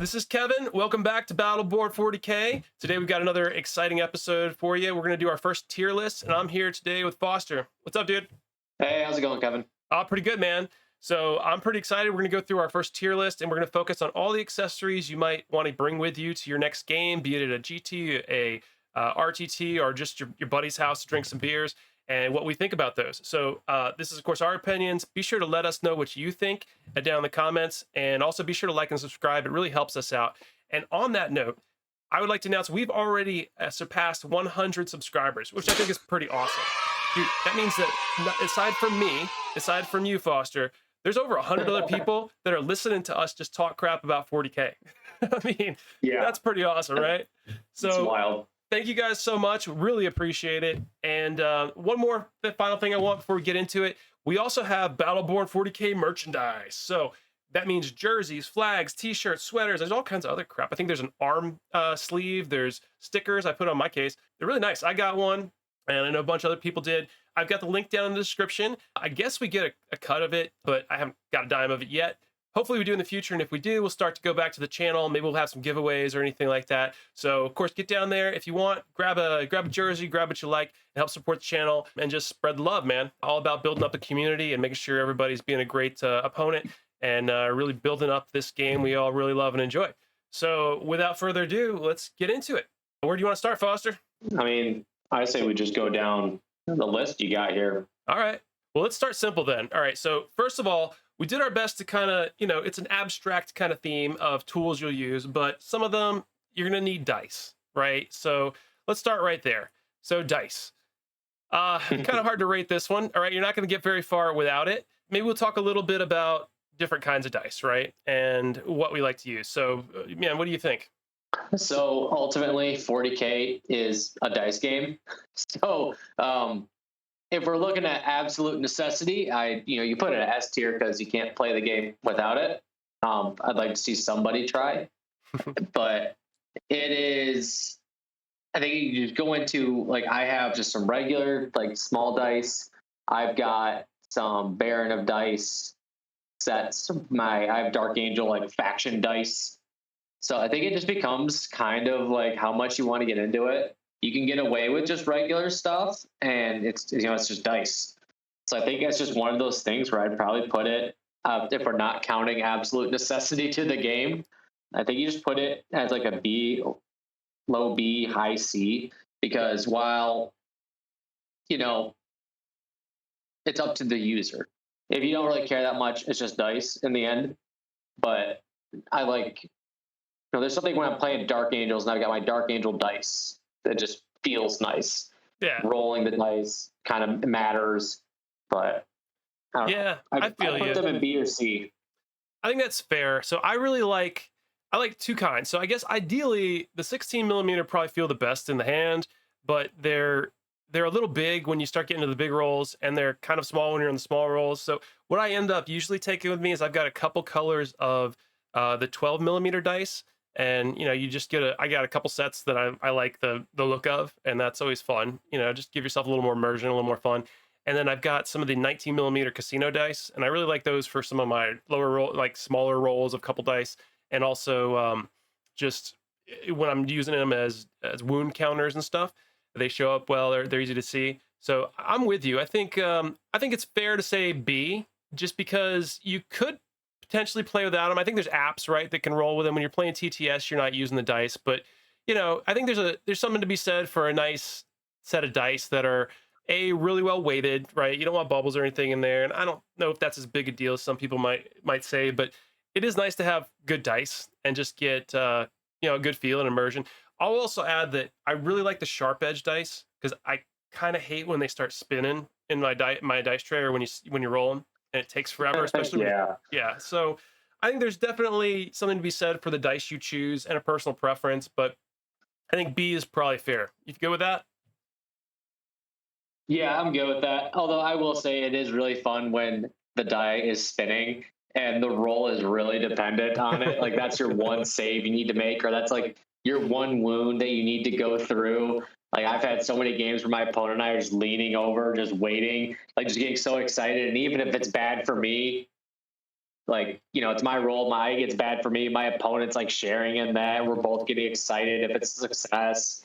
This is Kevin. Welcome back to Battleborn 40K. Today we've got another exciting episode for you. We're going to do our first tier list, and I'm here today with Foster. What's up, dude? Hey, how's it going, Kevin? Pretty good, man. So I'm pretty excited. We're going to go through our first tier list, and we're going to focus on all the accessories you might want to bring with you to your next game, be it at a GT, a RTT, or just your buddy's house to drink some beers, and what we think about those. So this is, of course, our opinions. Be sure to let us know what you think down in the comments, and also be sure to like and subscribe. It really helps us out. And on that note, I would like to announce we've already surpassed 100 subscribers, which I think is pretty awesome. Dude, that means that aside from me, aside from you, Foster, there's over 100 other people that are listening to us just talk crap about 40K. I mean, yeah, that's pretty awesome, right? So it's wild. Thank you guys so much. Really appreciate it. And one more final thing I want before we get into it. We also have Battleborn 40K merchandise. So that means jerseys, flags, t-shirts, sweaters. There's all kinds of other crap. I think there's an arm sleeve. There's stickers I put on my case. They're really nice. I got one, and I know a bunch of other people did. I've got the link down in the description. I guess we get a cut of it, but I haven't got a dime of it yet. Hopefully we do in the future, and if we do, we'll start to go back to the channel. Maybe we'll have some giveaways or anything like that. So, of course, get down there. If you want, grab a jersey, grab what you like, and help support the channel, and just spread the love, man. All about building up the community and making sure everybody's being a great opponent and really building up this game we all really love and enjoy. So, without further ado, let's get into it. Where do you want to start, Foster? I mean, I say we just go down the list you got here. All right. Well, let's start simple then. All right. So, first of all, we did our best to kind of, it's an abstract kind of theme of tools you'll use, but some of them you're going to need dice, right? So let's start right there. So dice. Kind of hard to rate this one. All right. You're not going to get very far without it. Maybe we'll talk a little bit about different kinds of dice, right? And what we like to use. So, man, what do you think? So ultimately 40K is a dice game. So, if we're looking at absolute necessity, you put it in S tier because you can't play the game without it. I'd like to see somebody try, but it is. I think you just go into I have just some regular small dice. I've got some Baron of dice sets. I have Dark Angel faction dice. So I think it just becomes kind of how much you want to get into it. You can get away with just regular stuff, and it's just dice. So I think it's just one of those things where I'd probably put it, if we're not counting absolute necessity to the game, I think you just put it as a B, low B, high C, because while, it's up to the user. If you don't really care that much, it's just dice in the end. But I there's something when I'm playing Dark Angels and I've got my Dark Angel dice. It just feels nice. Yeah. Rolling the dice kind of matters, but I don't know. I feel I put them in B or C. I think that's fair. So I like two kinds. So I guess ideally the 16 millimeter probably feel the best in the hand, but they're a little big when you start getting to the big rolls, and they're kind of small when you're in the small rolls. So what I end up usually taking with me is I've got a couple colors of the 12 millimeter dice. And you just I got a couple sets that I like the look of, and that's always fun. Just give yourself a little more immersion, a little more fun. And then I've got some of the 19 millimeter casino dice, and I really like those for some of my lower roll, smaller rolls of couple dice, and also just when I'm using them as wound counters and stuff, they show up well. They're easy to see. So I'm with you. I think it's fair to say B, just because you could potentially play without them. I think there's apps, right, that can roll with them. When you're playing TTS, you're not using the dice, but I think there's something to be said for a nice set of dice that are really well weighted, right? You don't want bubbles or anything in there, and I don't know if that's as big a deal as some people might say, but it is nice to have good dice and just get a good feel and immersion. I'll also add that I really like the sharp edge dice, because I kind of hate when they start spinning in my dice tray, or when you roll them. And it takes forever, especially yeah. So I think there's definitely something to be said for the dice you choose and a personal preference, but I think B is probably fair. You good with that? Yeah, I'm good with that. Although I will say it is really fun when the die is spinning and the roll is really dependent on it. That's your one save you need to make, or that's your one wound that you need to go through. I've had so many games where my opponent and I are just leaning over, just waiting, just getting so excited. And even if it's bad for me, like, it's my role. It's bad for me. My opponent's like sharing in that. We're both getting excited if it's a success.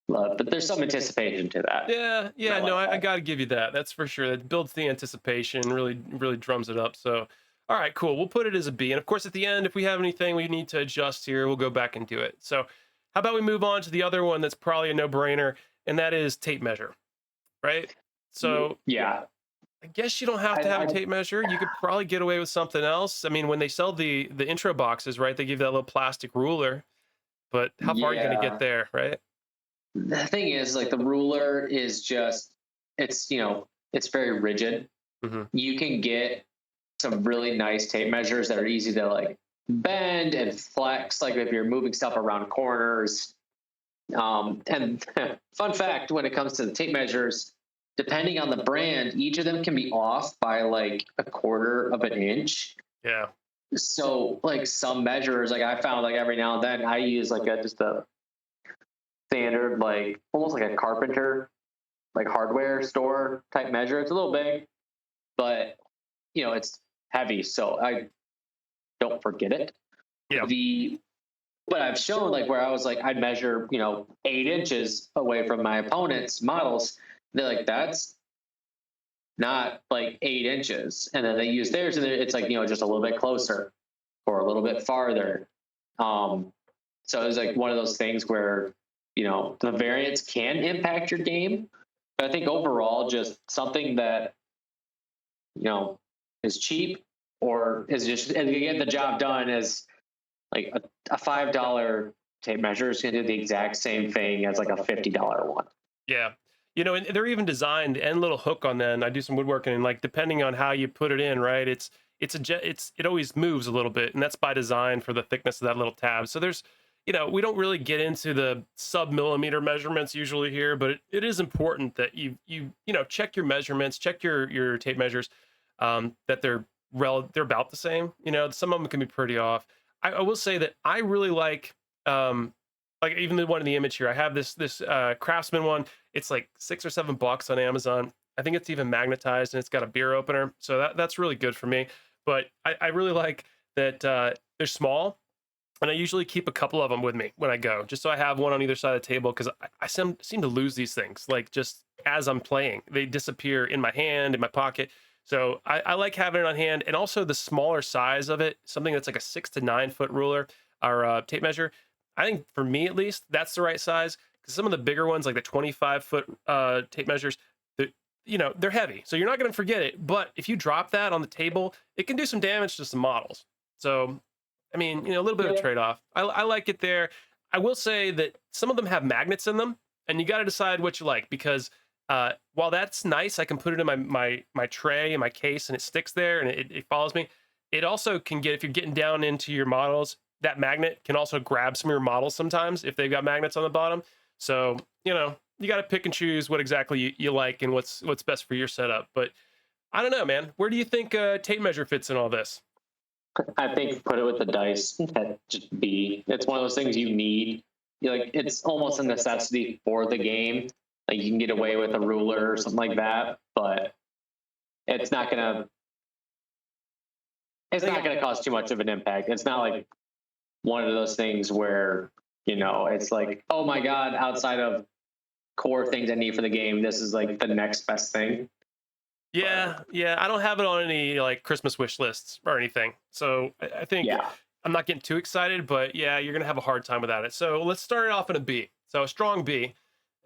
But there's some anticipation to that. Yeah, And I yeah, no, like I that. got to give you that. That's for sure. It builds the anticipation, really drums it up. So, all right, cool. We'll put it as a B. And of course, at the end, if we have anything we need to adjust here, we'll go back and do it. So, how about we move on to the other one that's probably a no-brainer, and that is tape measure, right? So, Yeah. I guess you don't have to have a I tape measure. You could probably get away with something else. I mean, when they sell the intro boxes, right, they give you that little plastic ruler, but how far are you going to get Yeah. there, right? The thing is, like, the ruler is just, it's very rigid. Hmm. You can get some really nice tape measures that are easy to like bend and flex, like if you're moving stuff around corners. And fun fact, when it comes to the tape measures, depending on the brand, each of them can be off by like a quarter of an inch. Yeah. So like some measures, like I found, like every now and then I use like just a standard, like almost like a carpenter, like hardware store type measure. It's a little big, but it's heavy, so I don't forget it. Yeah. The But I've shown, like, where I was like, I'd measure 8 inches away from my opponent's models. They're like, that's not like 8 inches, and then they use theirs, and it's like just a little bit closer or a little bit farther. Um, so it's like one of those things where the variance can impact your game. But I think overall, just something that you know is cheap or is just and you get the job done is like a $5 tape measure is going to do the exact same thing as like a $50 one. Yeah. And they're even designed and little hook on them. I do some woodworking and like depending on how you put it in, right? It always moves a little bit and that's by design for the thickness of that little tab. So there's we don't really get into the sub millimeter measurements usually here, but it is important that you check your measurements, check your tape measures, that they're about the same. Some of them can be pretty off. I will say that I really like even the one in the image here. I have this Craftsman one. It's like $6 or $7 on Amazon. I think it's even magnetized and it's got a beer opener, so that's really good for me. But I really like that they're small, and I usually keep a couple of them with me when I go, just so I have one on either side of the table because I seem to lose these things like just as I'm playing. They disappear in my hand, in my pocket. So I like having it on hand, and also the smaller size of it, something that's like a 6 to 9 foot ruler or tape measure. I think for me at least, that's the right size because some of the bigger ones, like the 25-foot tape measures, they're heavy, so you're not going to forget it. But if you drop that on the table, it can do some damage to some models. So, I mean, a little bit of Yeah. trade off. I like it there. I will say that some of them have magnets in them, and you got to decide what you like because while that's nice, I can put it in my tray in my case, and it sticks there and it follows me. It also can get if you're getting down into your models that magnet can also grab some of your models sometimes if they've got magnets on the bottom. So, you got to pick and choose what exactly you like and what's best for your setup. But I don't know, man. Where do you think tape measure fits in all this? I think put it with the dice at just B. It's one of those things you need. Like it's almost a necessity for the game. Like you can get away with a ruler or something like that, but it's not gonna it's not gonna cause too much of an impact. It's not like one of those things where it's like, oh my god, outside of core things I need for the game, this is like the next best thing. But Yeah, yeah. I don't have it on any like Christmas wish lists or anything. So I think yeah, I'm not getting too excited, but yeah, you're gonna have a hard time without it. So let's start it off in a B. So a strong B,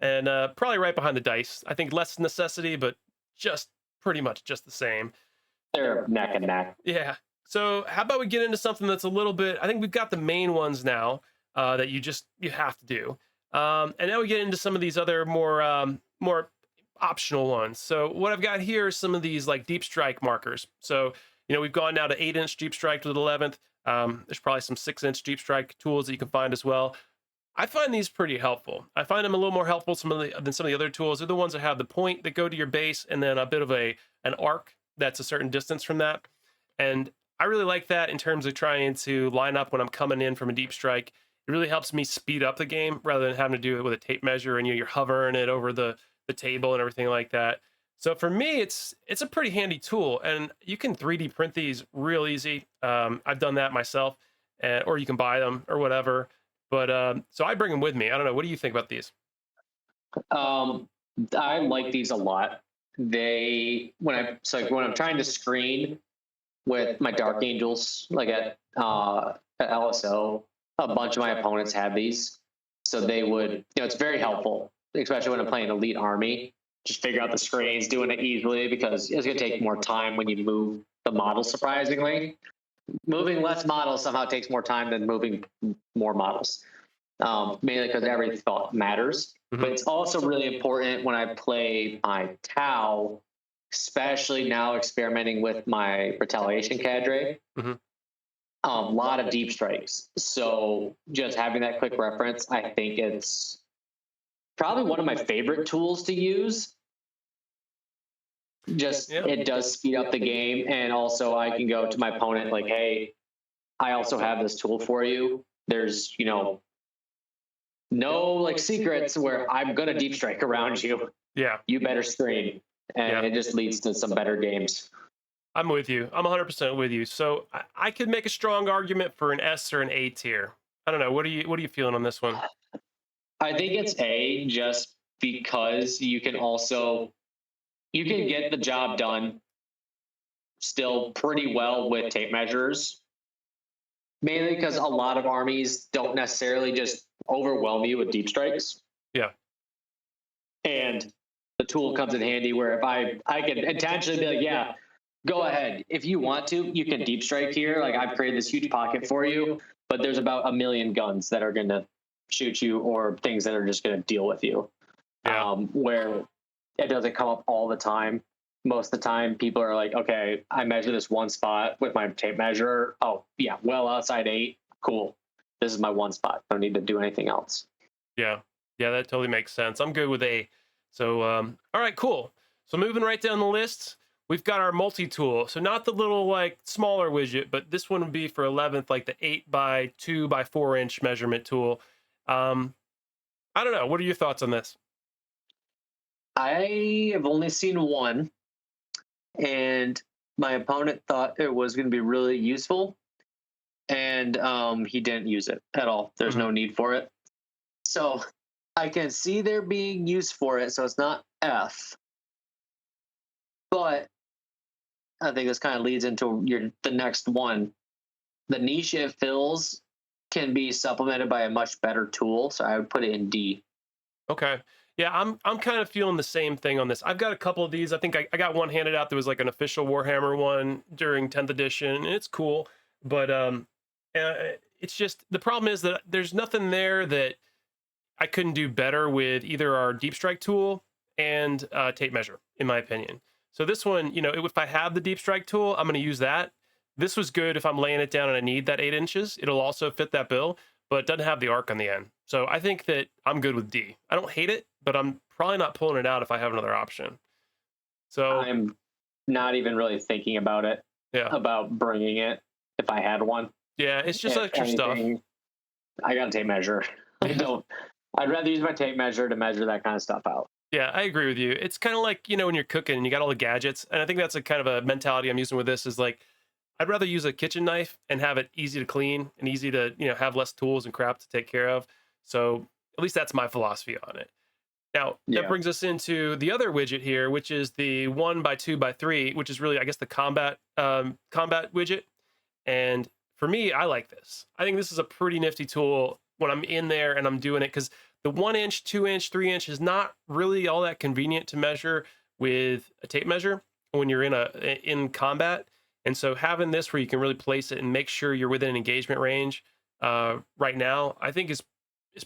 and probably right behind the dice. I think less necessity, but just pretty much just the same. they're neck and neck. Yeah. So how about we get into something that's a little bit? I think we've got the main ones now that you have to do, and now we get into some of these other more optional ones. So what I've got here is some of these like deep strike markers. So we've gone now to 8-inch deep strike to the 11th. There's probably some 6-inch deep strike tools that you can find as well. I find these pretty helpful. I find them a little more helpful than some of the other tools. They're the ones that have the point that go to your base and then a bit of an arc that's a certain distance from that. And I really like that in terms of trying to line up when I'm coming in from a deep strike. It really helps me speed up the game rather than having to do it with a tape measure and you're hovering it over the table and everything like that. So for me, it's a pretty handy tool, and you can 3D print these real easy. I've done that myself, or you can buy them or whatever. But so I bring them with me. I don't know. What do you think about these? Um, I like these a lot. When I'm trying to screen with my Dark Angels, like at LSO, a bunch of my opponents have these, so they would, it's very helpful, especially when I'm playing Elite Army. Just figure out the screens, doing it easily because it's going to take more time when you move the model. Surprisingly, moving less models somehow takes more time than moving more models, mainly because every thought matters. But it's also really important when I play my Tau, especially now experimenting with my Retaliation Cadre. Hmm. A lot of deep strikes. So just having that quick reference, I think it's probably one of my favorite tools to use. Just Yeah. it does speed up the game, and also I can go to my opponent like, hey, I also have this tool for you. There's, no like secrets where I'm gonna deep strike around you. Yeah. You better screen. And Yeah. it just leads to some better games. I'm with you. I'm 100% with you. So I could make a strong argument for an S or an A tier. I don't know. What are you feeling on this one? I think it's A just because you can get the job done still pretty well with tape measures, mainly because a lot of armies don't necessarily just overwhelm you with deep strikes. Yeah. And the tool comes in handy where if I can intentionally be like, yeah, go ahead. If you want to, you can deep strike here. Like I've created this huge pocket for you, but there's about a million guns that are going to shoot you or things that are just going to deal with you. Yeah. Where it doesn't come up all the time. Most of the time, people are like, okay, I measure this one spot with my tape measure. Oh, yeah, well outside 8. Cool. This is my one spot. Don't need to do anything else. Yeah. Yeah, that totally makes sense. I'm good with A. So, all right, cool. So moving right down the list, we've got our multi-tool. So not the little like smaller widget, but this one would be for 11th, like the 8 by 2 by 4 inch measurement tool. Um, I don't know. What are your thoughts on this? I have only seen one, and my opponent thought it was going to be really useful, and he didn't use it at all. There's Mhm. no need for it. So I can see there being use for it. So it's not F, but I think this kind of leads into the next one. The niche it fills can be supplemented by a much better tool, so I would put it in D. Okay. Yeah, I'm kind of feeling the same thing on this. I've got a couple of these. I think I got one handed out. There was like an official Warhammer one during 10th edition, and it's cool. But it's just the problem is that there's nothing there that I couldn't do better with either our deep strike tool and tape measure, in my opinion. So this one, if I have the deep strike tool, I'm going to use that. This was good if I'm laying it down and I need that 8 inches. It'll also fit that bill, but it doesn't have the arc on the end. So I think that I'm good with D. I don't hate it, but I'm probably not pulling it out if I have another option. So I'm not even really thinking about it, yeah, about bringing it if I had one. yeah, it's just If extra stuff. anything, I got a tape measure. I Yeah. don't. I'd rather use my tape measure to measure that kind of stuff out. Yeah, I agree with you. It's kind of like, when you're cooking and you got all the gadgets. And I think that's a kind of a mentality I'm using with this is like, I'd rather use a kitchen knife and have it easy to clean and easy to, have less tools and crap to take care of. So at least that's my philosophy on it. Now, that Yeah. brings us into the other widget here, which is the 1 by 2 by 3, which is really, I guess, the combat widget. And for me, I like this. I think this is a pretty nifty tool when I'm in there and I'm doing it because the 1 inch, 2 inch, 3 inch is not really all that convenient to measure with a tape measure when you're in combat. And so having this where you can really place it and make sure you're within an engagement range right now, I think is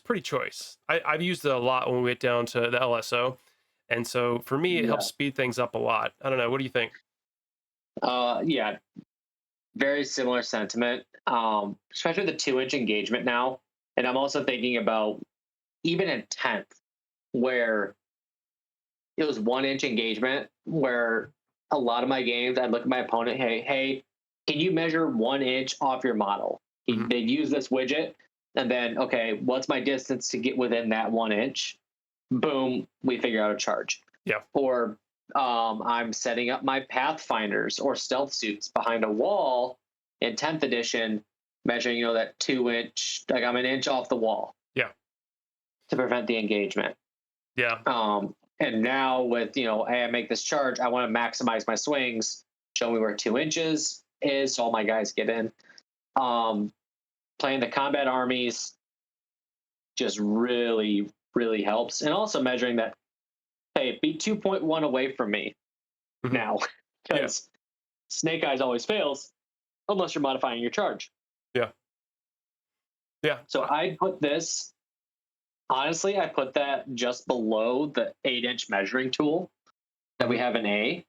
pretty choice. I've used it a lot when we get down to the LSO. And so for me, it Yeah. helps speed things up a lot. I don't know. What do you think? Yeah. Very similar sentiment. Especially the 2 inch engagement now, and I'm also thinking about even in 10th, where it was 1 inch engagement, where a lot of my games, I'd look at my opponent, hey, can you measure 1 inch off your model? Mhm. They'd use this widget, and then, okay, what's my distance to get within that 1 inch? Boom, we figure out a charge. Yeah. Or I'm setting up my pathfinders or stealth suits behind a wall in 10th edition, measuring, that 2 inch, like I'm an inch off the wall Yeah. to prevent the engagement. Yeah. And now with, hey, I make this charge, I want to maximize my swings, show me where 2 inches is, so all my guys get in. Playing the combat armies just really, really helps. And also measuring that, hey, be 2.1 away from me now, because Snake Eyes always fails unless you're modifying your charge. Yeah. Yeah. So I put this, honestly, I put that just below the 8-inch measuring tool that we have in A,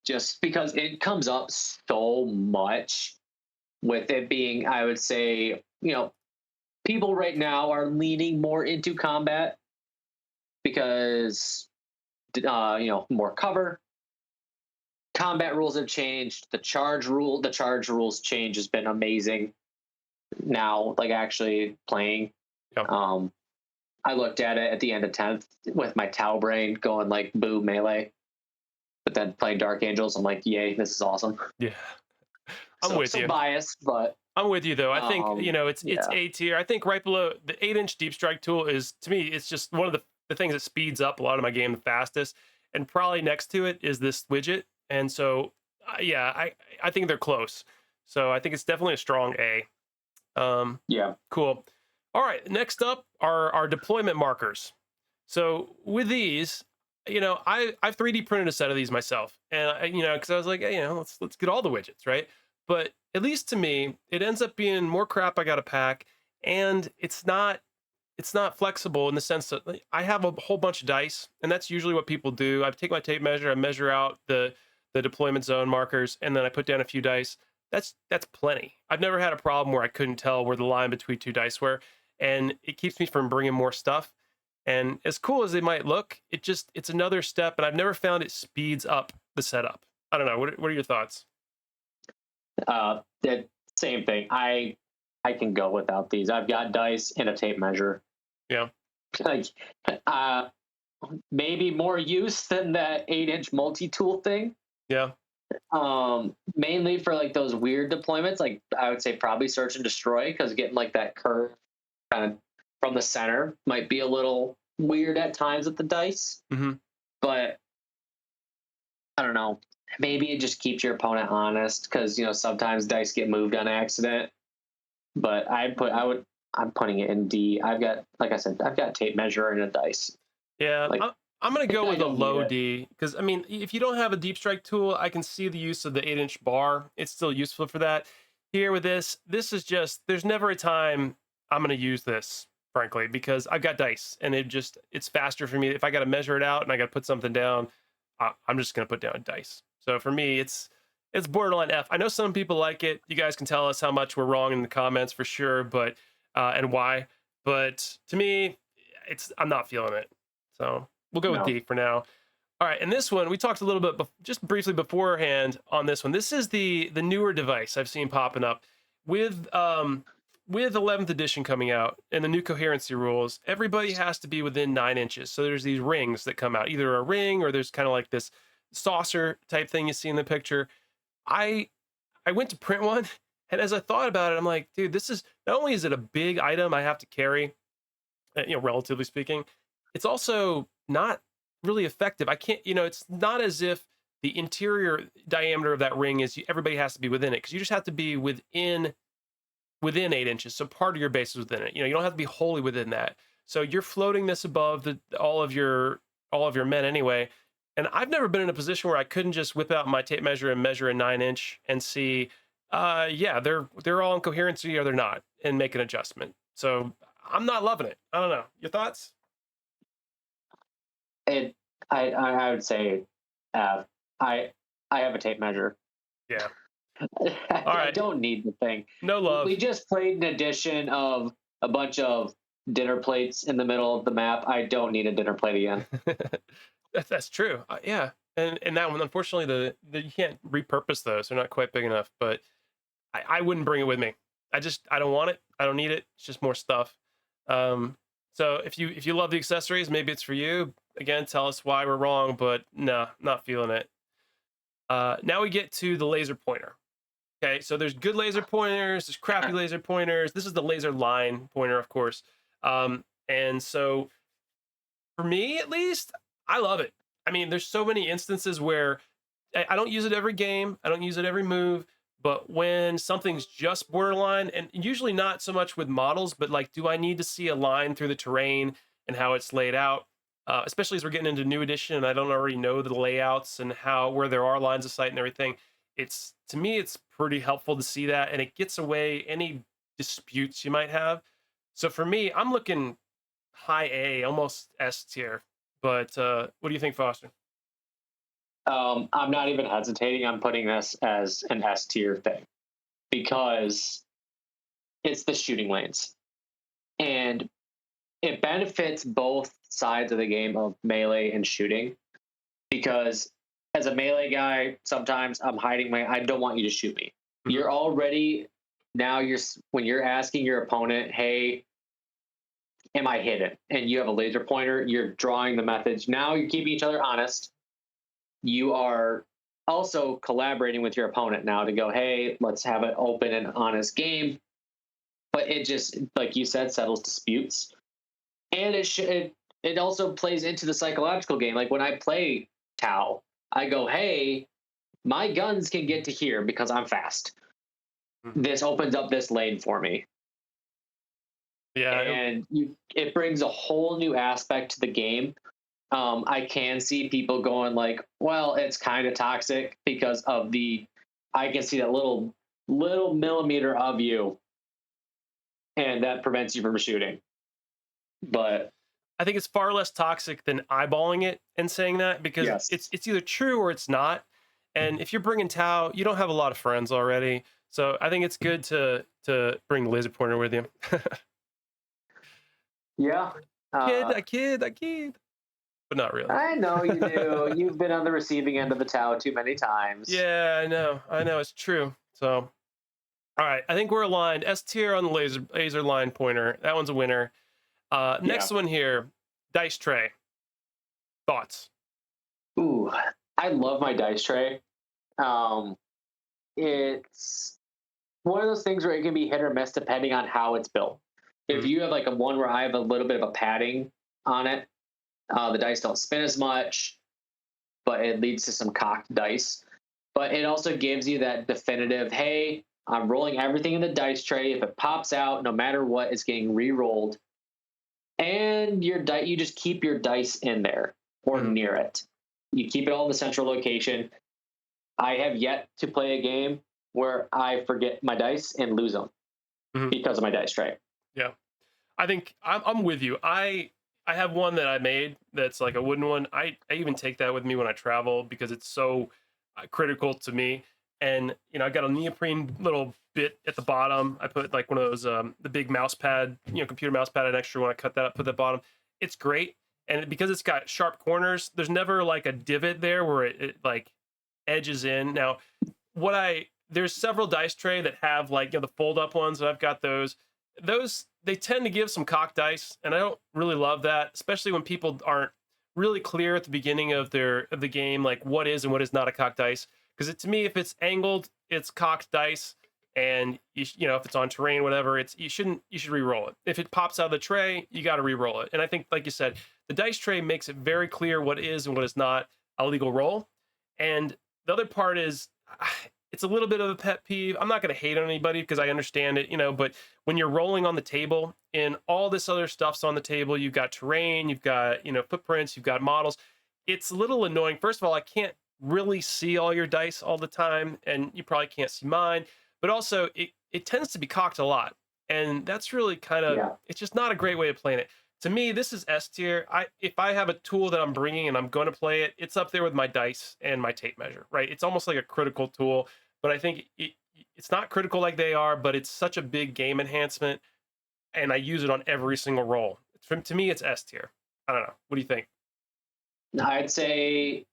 just because it comes up so much with it being, I would say, people right now are leaning more into combat because, more cover. Combat rules have changed. The charge rules change has been amazing. Now, like actually playing, I looked at it at the end of 10th with my Tau brain going like boo melee, but then playing Dark Angels, I'm like, yay, this is awesome. Yeah. I'm with you. Biased, but I'm with you though. I think it's yeah. A tier. I think right below the 8-inch deep strike tool is, to me, it's just one of the things that speeds up a lot of my game the fastest. And probably next to it is this widget. And so I think they're close. So I think it's definitely a strong A. Yeah. Cool. All right. Next up are our deployment markers. So with these, I've 3D printed a set of these myself, and because I was like, hey, let's get all the widgets, right? But at least to me, it ends up being more crap I got to pack, and it's not flexible in the sense that I have a whole bunch of dice, and that's usually what people do. I take my tape measure, I measure out the deployment zone markers, and then I put down a few dice. That's plenty. I've never had a problem where I couldn't tell where the line between two dice were, and it keeps me from bringing more stuff. And as cool as they might look, it's another step, and I've never found it speeds up the setup. I don't know. What are your thoughts? The same thing. I can go without these. I've got dice and a tape measure. Yeah. Like, maybe more use than that 8-inch multi-tool thing. Yeah. Mainly for like those weird deployments, like I would say probably search and destroy, because getting like that curve kind of from the center might be a little weird at times with the dice. Mm-hmm. But I don't know. Maybe it just keeps your opponent honest, because sometimes dice get moved on accident. But I'm putting it in D. I've got, like I said, I've got tape measure and a dice. Yeah, like, I'm gonna go with a low need D, because I mean, if you don't have a deep strike tool, I can see the use of the 8-inch bar. It's still useful for that. Here with this is just, there's never a time I'm gonna use this, frankly, because I've got dice, and it's faster for me. If I got to measure it out and I got to put something down, I'm just gonna put down dice. So for me, it's borderline F. I know some people like it. You guys can tell us how much we're wrong in the comments for sure, but and why. But to me, I'm not feeling it. So we'll go with D for now. All right, and this one we talked a little bit just briefly beforehand on this one. This is the newer device I've seen popping up with 11th edition coming out and the new coherency rules. Everybody has to be within 9 inches. So there's these rings that come out, either a ring or there's kind of like this saucer type thing you see in the picture. I went to print one, and as I thought about it, I'm like, dude, this is, not only is it a big item I have to carry, relatively speaking, it's also not really effective. I can't, it's not as if the interior diameter of that ring is, everybody has to be within it, because you just have to be within 8 inches. So part of your base is within it. You don't have to be wholly within that. So you're floating this above all of your men anyway. And I've never been in a position where I couldn't just whip out my tape measure and measure a 9-inch and see, they're all in coherency or they're not, and make an adjustment. So I'm not loving it. I don't know. Your thoughts? I would say, I have a tape measure. Yeah. All right. I don't need the thing. No love. We just played an edition of a bunch of dinner plates in the middle of the map. I don't need a dinner plate again. That's true. Yeah. And that one, unfortunately, you can't repurpose those. They're not quite big enough, but I wouldn't bring it with me. I don't want it. I don't need it. It's just more stuff. So if you love the accessories, maybe it's for you. Again, tell us why we're wrong, but no, not feeling it. Now we get to the laser pointer. Okay, so there's good laser pointers, there's crappy laser pointers. This is the laser line pointer, of course. And so for me, at least, I love it. I mean, there's so many instances where I don't use it every game, I don't use it every move, but when something's just borderline, and usually not so much with models, but like, do I need to see a line through the terrain and how it's laid out? Especially as we're getting into new edition, and I don't already know the layouts and how where there are lines of sight and everything. It's to me, it's pretty helpful to see that, and it gets away any disputes you might have. So for me, I'm looking high A, almost S tier. But what do you think, Foster? I'm not even hesitating. I'm putting this as an S tier thing because it's the shooting lanes. And it benefits both sides of the game of melee and shooting because as a melee guy, sometimes I'm hiding I don't want you to shoot me. Mhm. You're already now when you're asking your opponent, hey, am I hidden? And you have a laser pointer, you're drawing the methods. Now you're keeping each other honest. You are also collaborating with your opponent now to go, hey, let's have an open and honest game. But it just, like you said, settles disputes. And it also plays into the psychological game. Like when I play Tau, I go, hey, my guns can get to here because I'm fast. Mhm. This opens up this lane for me. Yeah, And it brings a whole new aspect to the game. I can see people going like, well, it's kind of toxic because of I can see that little millimeter of you, and that prevents you from shooting. But I think it's far less toxic than eyeballing it and saying that, because it's yes, it's either true or it's not. And if you're bringing Tau, you don't have a lot of friends already. So I think it's good to bring the laser pointer with you. yeah, uh, I kid, but not really. I know you do. You've been on the receiving end of the towel too many times. Yeah, I know, it's true. So all right, I think we're aligned. S tier on the laser line pointer. That one's a winner. Yeah. Next one here, dice tray. Thoughts? Ooh, I love my dice tray. Um, it's one of those things where it can be hit or miss depending on how it's built. If Mhm. you have like a one where I have a little bit of a padding on it, the dice don't spin as much, but it leads to some cocked dice. But it also gives you that definitive, hey, I'm rolling everything in the dice tray. If it pops out, no matter what, it's getting re-rolled. And you just keep your dice in there or Mhm. near it. You keep it all in the central location. I have yet to play a game where I forget my dice and lose them Mhm. because of my dice tray. Yeah. I think I'm with you. I have one that I made that's like a wooden one. I even take that with me when I travel because it's so critical to me. And I got a neoprene little bit at the bottom. I put like one of those the big mouse pad, computer mouse pad, an extra when I cut that up, put that bottom. It's great, and because it's got sharp corners, there's never like a divot there where it like edges in. Now, there's several dice tray that have like the fold up ones, and I've got those. Those they tend to give some cocked dice, and I don't really love that, especially when people aren't really clear at the beginning of the game, like what is and what is not a cocked dice. Because to me, if it's angled, it's cocked dice, and if it's on terrain, whatever, you should re-roll it. If it pops out of the tray, you got to re-roll it. And I think, like you said, the dice tray makes it very clear what is and what is not a legal roll. And the other part is it's a little bit of a pet peeve. I'm not going to hate on anybody because I understand it, but when you're rolling on the table and all this other stuff's on the table, you've got terrain, you've got, footprints, you've got models. It's a little annoying. First of all, I can't really see all your dice all the time, and you probably can't see mine, but also it tends to be cocked a lot. And that's really Yeah. it's just not a great way of playing it. To me, this is S tier. If I have a tool that I'm bringing and I'm going to play it, it's up there with my dice and my tape measure, right? It's almost like a critical tool, but I think it's not critical like they are, but it's such a big game enhancement, and I use it on every single roll. To me, it's S tier. I don't know. What do you think? I'd say,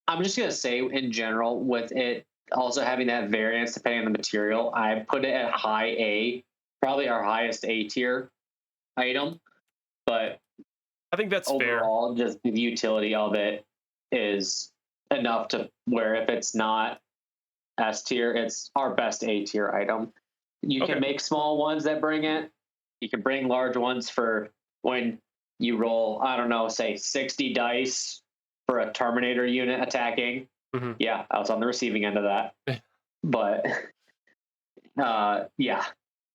I'm just going to say in general, with it also having that variance depending on the material, I put it at high A, probably our highest A tier item. but I think that's fair. overall, just the utility of it is enough to where if it's not S tier, it's our best A tier item. You can Okay. make small ones that bring it. You can bring large ones for when you roll, I don't know, say 60 dice for a Terminator unit attacking. Mhm. Yeah, I was on the receiving end of that. But yeah,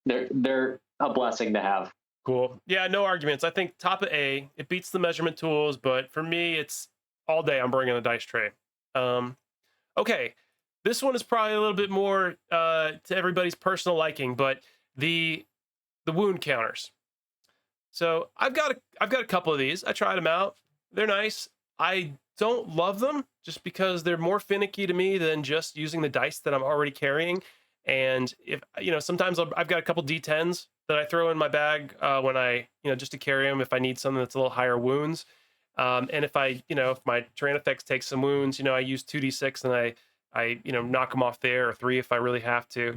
they're a blessing to have. Cool. Yeah, no arguments. I think top of A, it beats the measurement tools, but for me, it's all day I'm bringing a dice tray. Um, okay, this one is probably a little bit more to everybody's personal liking, but the wound counters. So I've got a couple of these. I tried them out. They're nice. I don't love them just because they're more finicky to me than just using the dice that I'm already carrying. And if sometimes I've got a couple D10s that I throw in my bag when I just to carry them if I need something that's a little higher wounds. And if if my Tyrannofex takes some wounds, I use 2d6 and I knock them off there, or 3 if I really have to.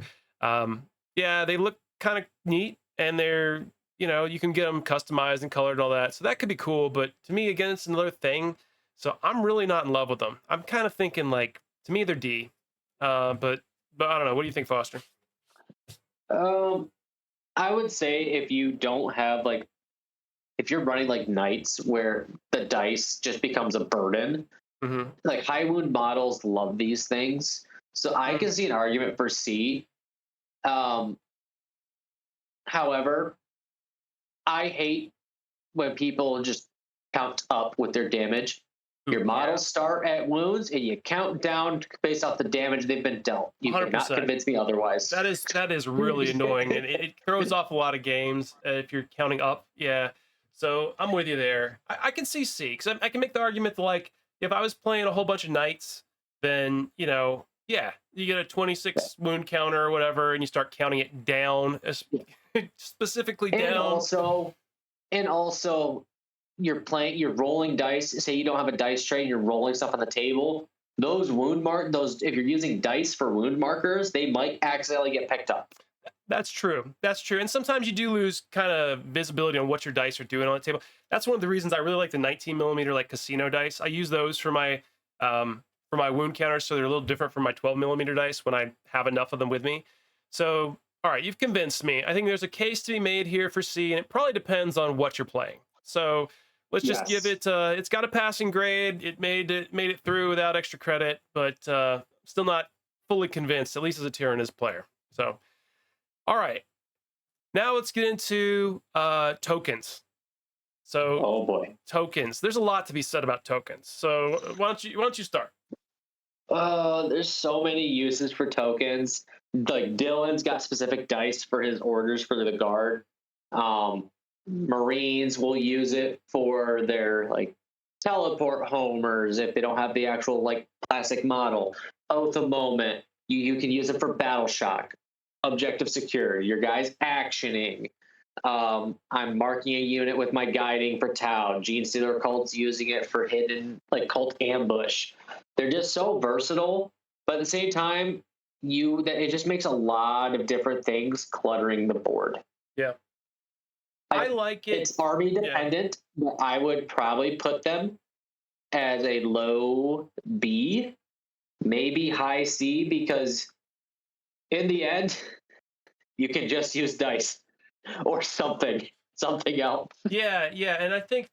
Yeah, they look kind of neat, and they're you can get them customized and colored and all that. So that could be cool. But to me, again, it's another thing. So I'm really not in love with them. I'm kind of thinking like, to me, they're D. But I don't know. What do you think, Foster? Um, I would say if you don't have like, if you're running like knights where the dice just becomes a burden, Mm-hmm. like high wound models love these things. So I can see an argument for C. Um, However, I hate when people just count up with their damage. Your models start at wounds and you count down based off the damage they've been dealt. You cannot 100%. convince me otherwise. That is really annoying, and it throws off a lot of games if you're counting up. Yeah, so I'm with you there. I can see C because I can make the argument that like if I was playing a whole bunch of knights, then yeah, you get a 26 wound counter or whatever, and you start counting it down, specifically and down. also you're rolling dice. Say you don't have a dice tray and you're rolling stuff on the table. Those if you're using dice for wound markers, they might accidentally get picked up. That's true. That's true. And sometimes you do lose kind of visibility on what your dice are doing on the table. That's one of the reasons I really like the 19 millimeter like casino dice. I use those for my wound counters, so they're a little different from my 12 millimeter dice when I have enough of them with me. So, all right, you've convinced me. I think there's a case to be made here for C, and it probably depends on what you're playing. So let's just give Yes. it. It's got a passing grade. It made it through without extra credit, but still not fully convinced, at least as a Tyrannus player. So. All right. Now let's get into tokens. So, Oh boy. tokens. There's a lot to be said about tokens. So, why don't you start? There's so many uses for tokens. Like Dylan's got specific dice for his orders for the guard. Marines will use it for their like teleport homers if they don't have the actual like classic model. Oath of moment. You can use it for battle shock. Objective security. Your guys actioning. I'm marking a unit with my guiding for Tau. Gene Stealer cult's using it for hidden like cult ambush. They're just so versatile, but at the same time, it just makes a lot of different things cluttering the board. Yeah. I like it. It's army dependent, but I would probably put them as a low B, maybe high C, because in the end, you can just use dice or something else. Yeah, yeah, and I think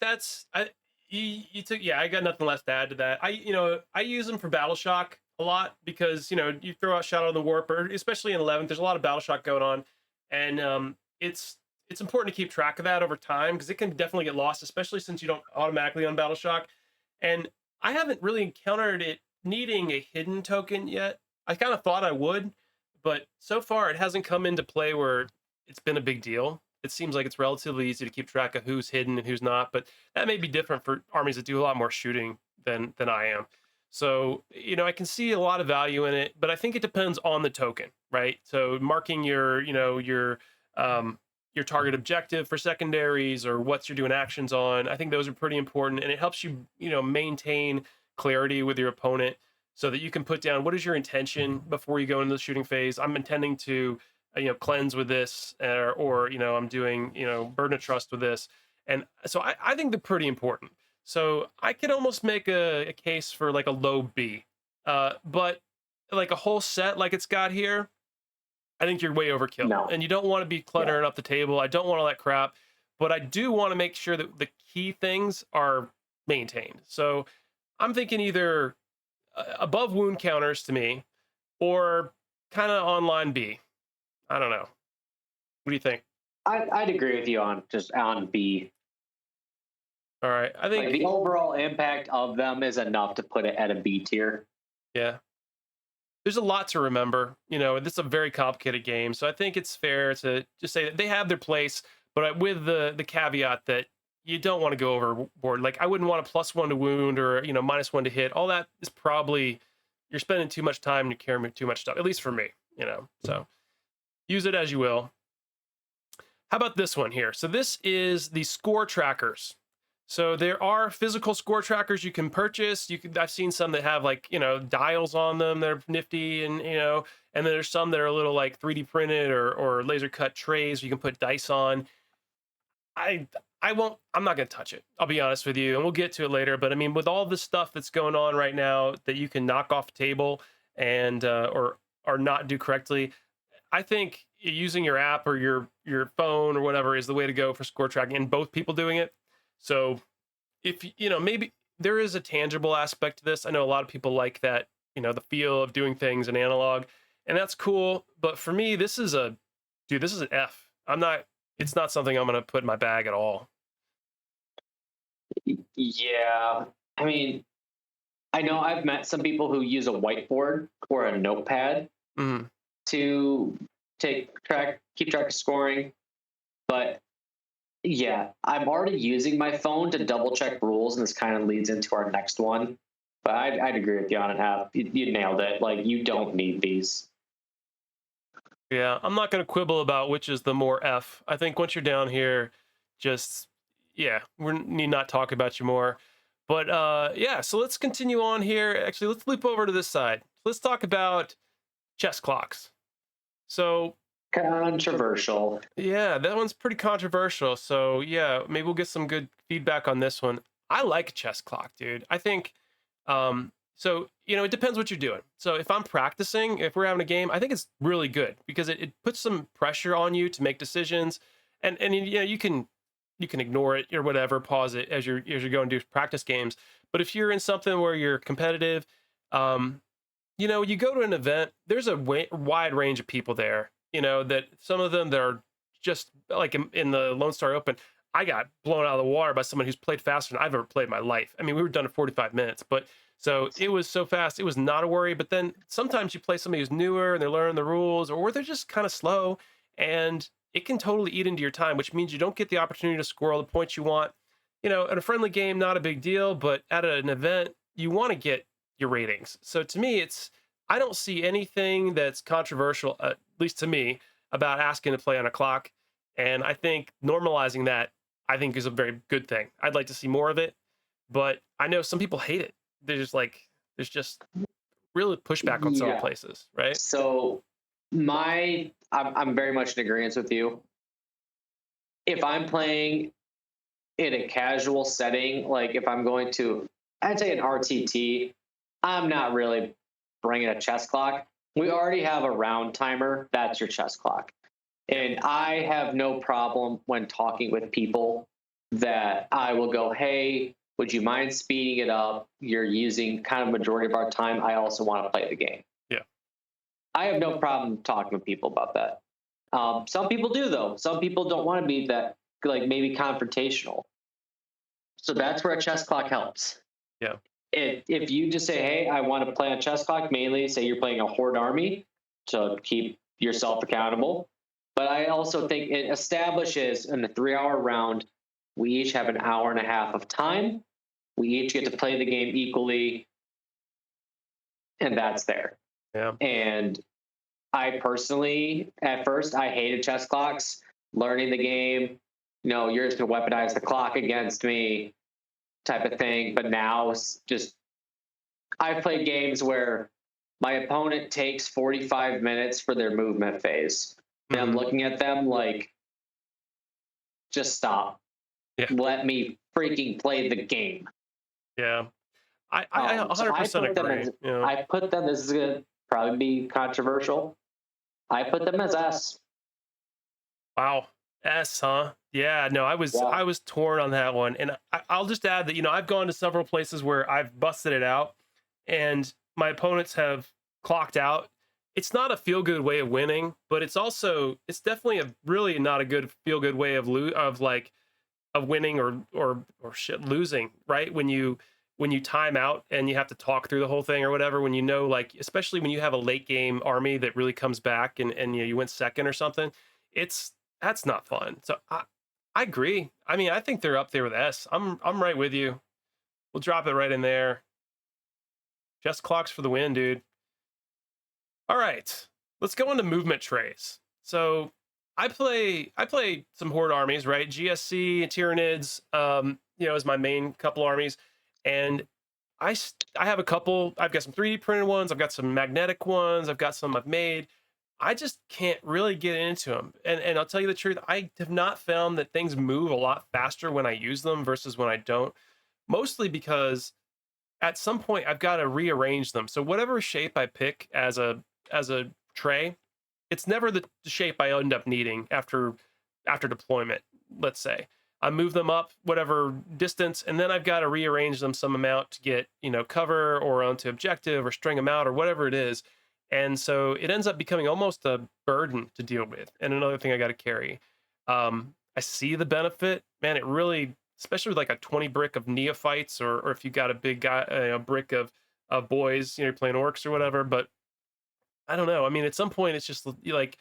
you took. Yeah, I got nothing left to add to that. I use them for battle shock a lot because you throw out Shadow of the Warp, or especially in 11th, there's a lot of battle shock going on, and it's important to keep track of that over time because it can definitely get lost, especially since you don't automatically on battle shock. And I haven't really encountered it needing a hidden token yet. I kind of thought I would, but so far it hasn't come into play where it's been a big deal. It seems like it's relatively easy to keep track of who's hidden and who's not, but that may be different for armies that do a lot more shooting than I am. So, I can see a lot of value in it, but I think it depends on the token, right? So marking your target objective for secondaries or what you're doing actions on, I think those are pretty important, and it helps you, maintain clarity with your opponent so that you can put down what is your intention before you go into the shooting phase. I'm intending to cleanse with this, or I'm doing burden of trust with this, And so I think they're pretty important. So I could almost make a case for like a low B. But like a whole set like it's got here, I think you're way overkill. No. And you don't want to be Yeah. cluttering up the table. I don't want all that crap. But I do want to make sure that the key things are maintained. So I'm thinking either above wound counters to me, or kind of online B. I don't know. What do you think? I'd agree with you on just on B. All right. I Like think, the overall impact of them is enough to put it at a B tier. yeah, there's a lot to remember. This is a very complicated game. So I think it's fair to just say that they have their place, but with the caveat that you don't want to go overboard. Like I wouldn't want a +1 to wound or, -1 to hit. All that is probably, you're spending too much time and you're carrying too much stuff, at least for me. So use it as you will. How about this one here? So this is the score trackers. So there are physical score trackers you can purchase. I've seen some that have like, dials on them that are nifty, and then there's some that are a little like 3D printed or laser cut trays you can put dice on. I'm not going to touch it. I'll be honest with you, and we'll get to it later. But I mean, with all the stuff that's going on right now that you can knock off the table and or not do correctly, I think using your app or your phone or whatever is the way to go for score tracking, and both people doing it. So if maybe there is a tangible aspect to this. I know a lot of people like that, the feel of doing things in analog, and that's cool. But for me, this is an F. It's not something I'm going to put in my bag at all. Yeah. I mean, I know I've met some people who use a whiteboard or a notepad Mhm. to keep track of scoring. But yeah, I'm already using my phone to double check rules, and this kind of leads into our next one. But I'd agree with you on an app. You nailed it. Like you don't need these. Yeah, I'm not going to quibble about which is the more F. I think once you're down here, just yeah, we need not talk about you more. But yeah, so let's continue on here. Actually, let's loop over to this side. Let's talk about chess clocks. So Controversial. yeah, that one's pretty controversial. So yeah, maybe we'll get some good feedback on this one. I like a chess clock, dude. I think so it depends what you're doing. So if I'm practicing, if we're having a game, I think it's really good because it puts some pressure on you to make decisions. And you can ignore it or whatever, pause it as you're going to do practice games. But if you're in something where you're competitive, you go to an event, there's a wide range of people there, that some of them that are just like in the Lone Star Open, I got blown out of the water by someone who's played faster than I've ever played in my life. I mean, we were done in 45 minutes, but so it was so fast, it was not a worry. But then sometimes you play somebody who's newer and they're learning the rules, or they're just kind of slow, and it can totally eat into your time, which means you don't get the opportunity to score all the points you want. At a friendly game, not a big deal, but at an event, you want to get your ratings. So to me, I don't see anything that's controversial, at least to me, about asking to play on a clock. And I think normalizing that, I think, is a very good thing. I'd like to see more of it, but I know some people hate it. There's just really pushback on some Yeah. places, right? So I'm very much in agreement with you. If I'm playing in a casual setting, like if I'm going to, I'd say an RTT, I'm not really bringing a chess clock. We already have a round timer. That's your chess clock. And I have no problem when talking with people that I will go, hey, would you mind speeding it up? You're using kind of majority of our time. I also want to play the game. Yeah. I have no problem talking with people about that. Some people do, though. Some people don't want to be that, like maybe confrontational. So that's where a chess clock helps. Yeah. If you just say, hey, I want to play on chess clock, mainly say you're playing a horde army to keep yourself accountable. But I also think it establishes in the 3-hour round, we each have an hour and a half of time. We each get to play the game equally. And that's there. Yeah. And I personally, at first, I hated chess clocks, learning the game. You're just going to weaponize the clock against me type of thing. But now it's just, I've played games where my opponent takes 45 minutes for their movement phase. And I'm looking at them like, just stop. Yeah. Let me freaking play the game. Yeah. I So 100% agree. Yeah. I put them. This is gonna probably be controversial. I put them as S. Wow. S, huh? Yeah, no, Yeah. I was torn on that one. And I'll just add that, I've gone to several places where I've busted it out and my opponents have clocked out. It's not a feel good way of winning, but it's definitely a really not a good feel good way of of winning or shit losing, right? When you time out and you have to talk through the whole thing or whatever, when like especially when you have a late game army that really comes back and you went second or something, it's that's not fun. So I agree. I mean, I think they're up there with S. I'm right with you. We'll drop it right in there. Just clocks for the win, dude. All right, let's go into movement trays. So I play some horde armies, right? GSC, Tyranids, is my main couple armies, and I have a couple. I've got some 3D printed ones. I've got some magnetic ones. I've got some I've made. I just can't really get into them, and I'll tell you the truth. I have not found that things move a lot faster when I use them versus when I don't. Mostly because at some point I've got to rearrange them. So whatever shape I pick as a tray, it's never the shape I end up needing after deployment. Let's say I move them up whatever distance, and then I've got to rearrange them some amount to get cover or onto objective or string them out or whatever it is. And so it ends up becoming almost a burden to deal with, and another thing I got to carry. I see the benefit, man. It really, especially with like a 20 brick of neophytes, or if you got a big guy, a brick of boys, you're playing orcs or whatever. But I don't know. I mean, at some point, it's just like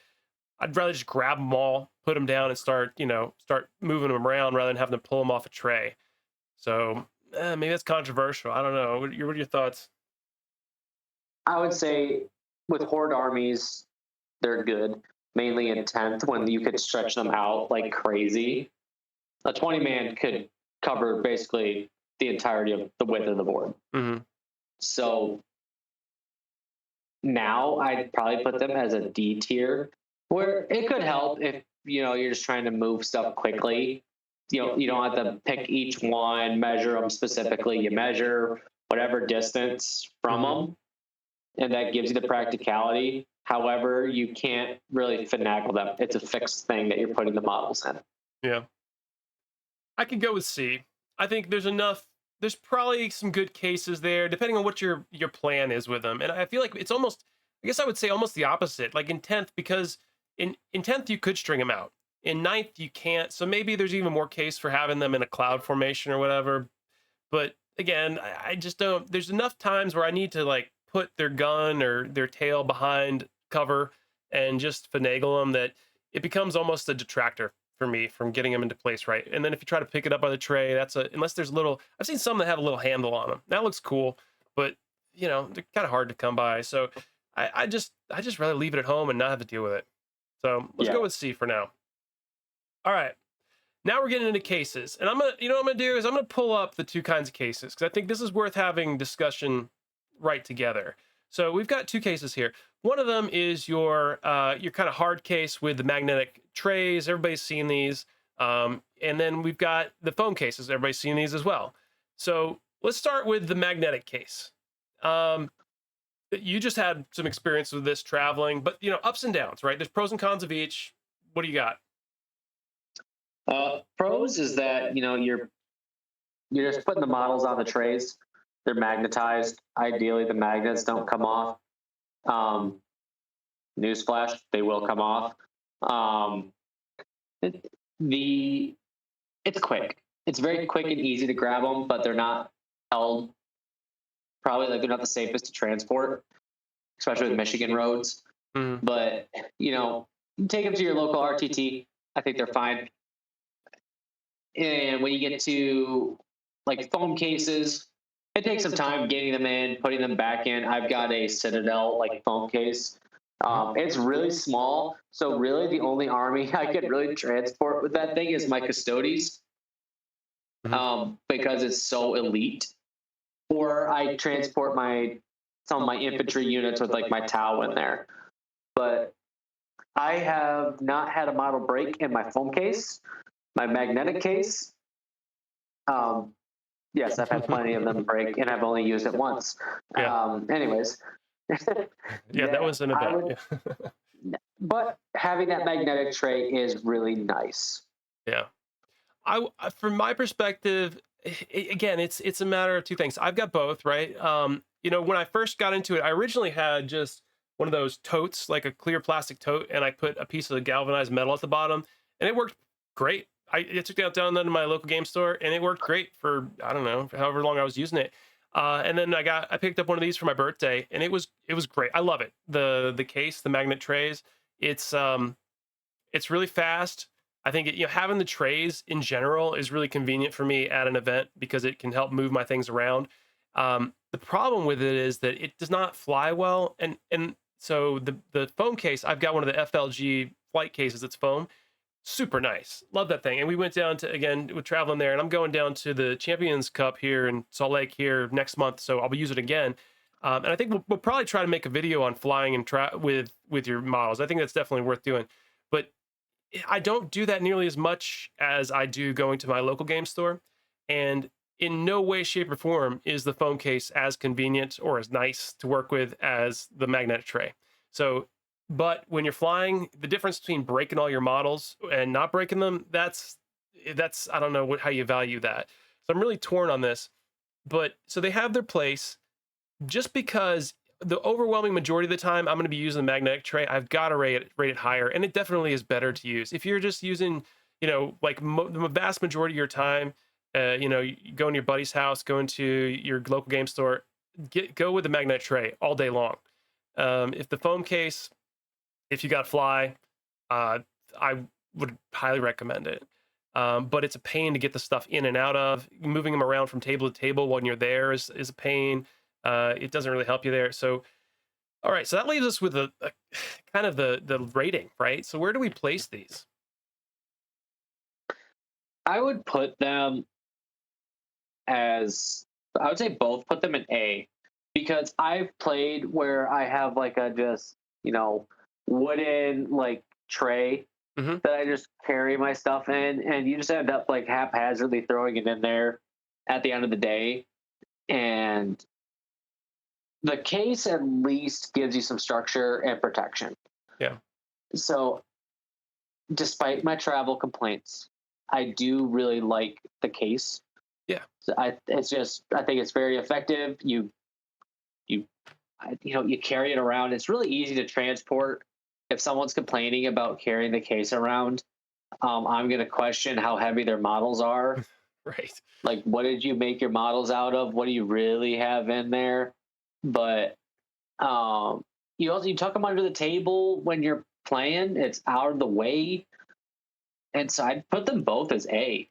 I'd rather just grab them all, put them down, and start moving them around rather than having to pull them off a tray. So maybe that's controversial. I don't know. What are your thoughts? I would say with horde armies, they're good. Mainly in 10th when you could stretch them out like crazy. A 20 man could cover basically the entirety of the width of the board. Hmm. So now I'd probably put them as a D tier, where it could help if you're just trying to move stuff quickly. You don't have to pick each one, measure them specifically. You measure whatever distance from Hmm. them, and that gives you the practicality. However, you can't really finagle them. It's a fixed thing that you're putting the models in. Yeah. I could go with C. I think there's enough. There's probably some good cases there, depending on what your plan is with them. And I feel like it's almost, I guess I would say almost the opposite. Like in 10th, because in 10th you could string them out. In ninth you can't. So maybe there's even more case for having them in a cloud formation or whatever. But again, I just don't. There's enough times where I need to like put their gun or their tail behind cover and just finagle them that it becomes almost a detractor for me from getting them into place right. And then if you try to pick it up by the tray, that's a unless there's a little. I've seen some that have a little handle on them. That looks cool, but they're kind of hard to come by. So I just rather leave it at home and not have to deal with it. So let's Yeah. go with C for now. All right. Now we're getting into cases, and what I'm gonna do is I'm gonna pull up the two kinds of cases because I think this is worth having discussion right together. So we've got two cases here. One of them is your kind of hard case with the magnetic trays. Everybody's seen these, and then we've got the foam cases. Everybody's seen these as well. So let's start with the magnetic case. Um, you just had some experience with this traveling, but ups and downs, right? There's pros and cons of each. What do you got? Pros is that you're just putting the models on the trays. They're magnetized. Ideally, the magnets don't come off. Um, Newsflash, they will come off. Um, it, the it's quick. It's very quick and easy to grab them, but they're not held. Probably like they're not the safest to transport, especially with Michigan roads. Mhm. But you take them to your local RTT. I think they're fine. And when you get to like foam cases, it takes some time getting them in, putting them back in. I've got a Citadel like foam case. It's really small, so really the only army I could really transport with that thing is my Custodes, because it's so elite. Or I transport some of my infantry units with like my Tau in there. But I have not had a model break in my foam case. My magnetic case Um, yes, I've had plenty of them break, and I've only used it once. Yeah. Anyways, Yeah, that that was an I event. would, Yeah. but having that magnetic tray is really nice. Yeah. From my perspective, again, it's a matter of two things. I've got both, right? When I first got into it, I originally had just one of those totes, like a clear plastic tote, and I put a piece of galvanized metal at the bottom, and it worked great. I took that down to my local game store, and it worked great for, I don't know, however long I was using it. And then I picked up one of these for my birthday, and it was great. I love it. The case, the magnet trays. It's really fast. I think having the trays in general is really convenient for me at an event because it can help move my things around. The problem with it is that it does not fly well, and so the foam case, I've got one of the FLG flight cases. It's foam, super nice. Love that thing. And we went down to, again, with traveling there, and I'm going down to the Champions Cup here in Salt Lake here next month, so I'll use it again. And I think we'll probably try to make a video on flying and with your models. I think that's definitely worth doing. But I don't do that nearly as much as I do going to my local game store. And in no way, shape, or form is the phone case as convenient or as nice to work with as the magnetic tray. So, but when you're flying, the difference between breaking all your models and not breaking them, that's I don't know how you value that. So I'm really torn on this. But so they have their place, just because the overwhelming majority of the time I'm going to be using the magnetic tray, I've got to rate it higher, and it definitely is better to use. If you're just using, like the vast majority of your time, you go in your buddy's house, go into your local game store, go with the magnetic tray all day long. If the foam case, if you got fly, uh, I would highly recommend it. But it's a pain to get the stuff in and out of. Moving them around from table to table when you're there is a pain. It doesn't really help you there. So, all right. So that leaves us with a kind of the rating, right? So where do we place these? I would put them as I would say both put them in A, because I've played where I have like a just wooden like tray Hmm. that I just carry my stuff in, and you just end up like haphazardly throwing it in there at the end of the day. And the case at least gives you some structure and protection. Yeah. So, despite my travel complaints, I do really like the case. Yeah. So I think it's very effective. You you carry it around. It's really easy to transport. If someone's complaining about carrying the case around, I'm going to question how heavy their models are. Right. Like, what did you make your models out of? What do you really have in there? But you tuck them under the table when you're playing. It's out of the way, and so I'd put them both as A.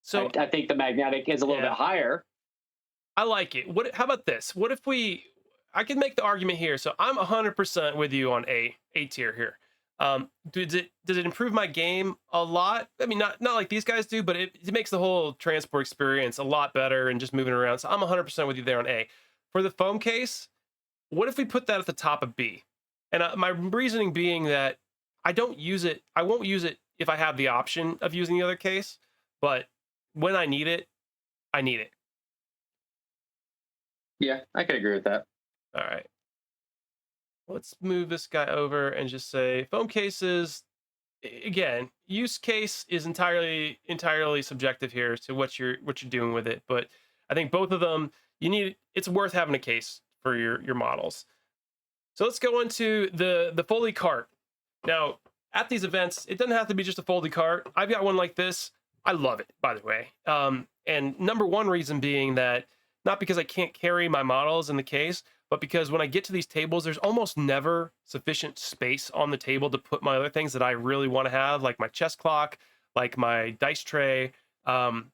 So I think the magnetic is a little bit yeah, higher. I like it. How about this? What if I can make the argument here. So I'm 100% with you on A tier here. Does it improve my game a lot? I mean, not like these guys do, but it makes the whole transport experience a lot better and just moving around. So I'm 100% with you there on A. For the foam case, what if we put that at the top of B? And my reasoning being that I don't use it. I won't use it if I have the option of using the other case, but when I need it, I need it. Yeah, I could agree with that. All right. Let's move this guy over and just say foam cases. Again, use case is entirely subjective here to what you're doing with it. But I think both of them, it's worth having a case for your models. So let's go into the Foley cart. Now, at these events, it doesn't have to be just a Foley cart. I've got one like this. I love it, by the way. And number one reason being that not because I can't carry my models in the case, but because when I get to these tables, there's almost never sufficient space on the table to put my other things that I really want to have, like my chess clock, like my dice tray, and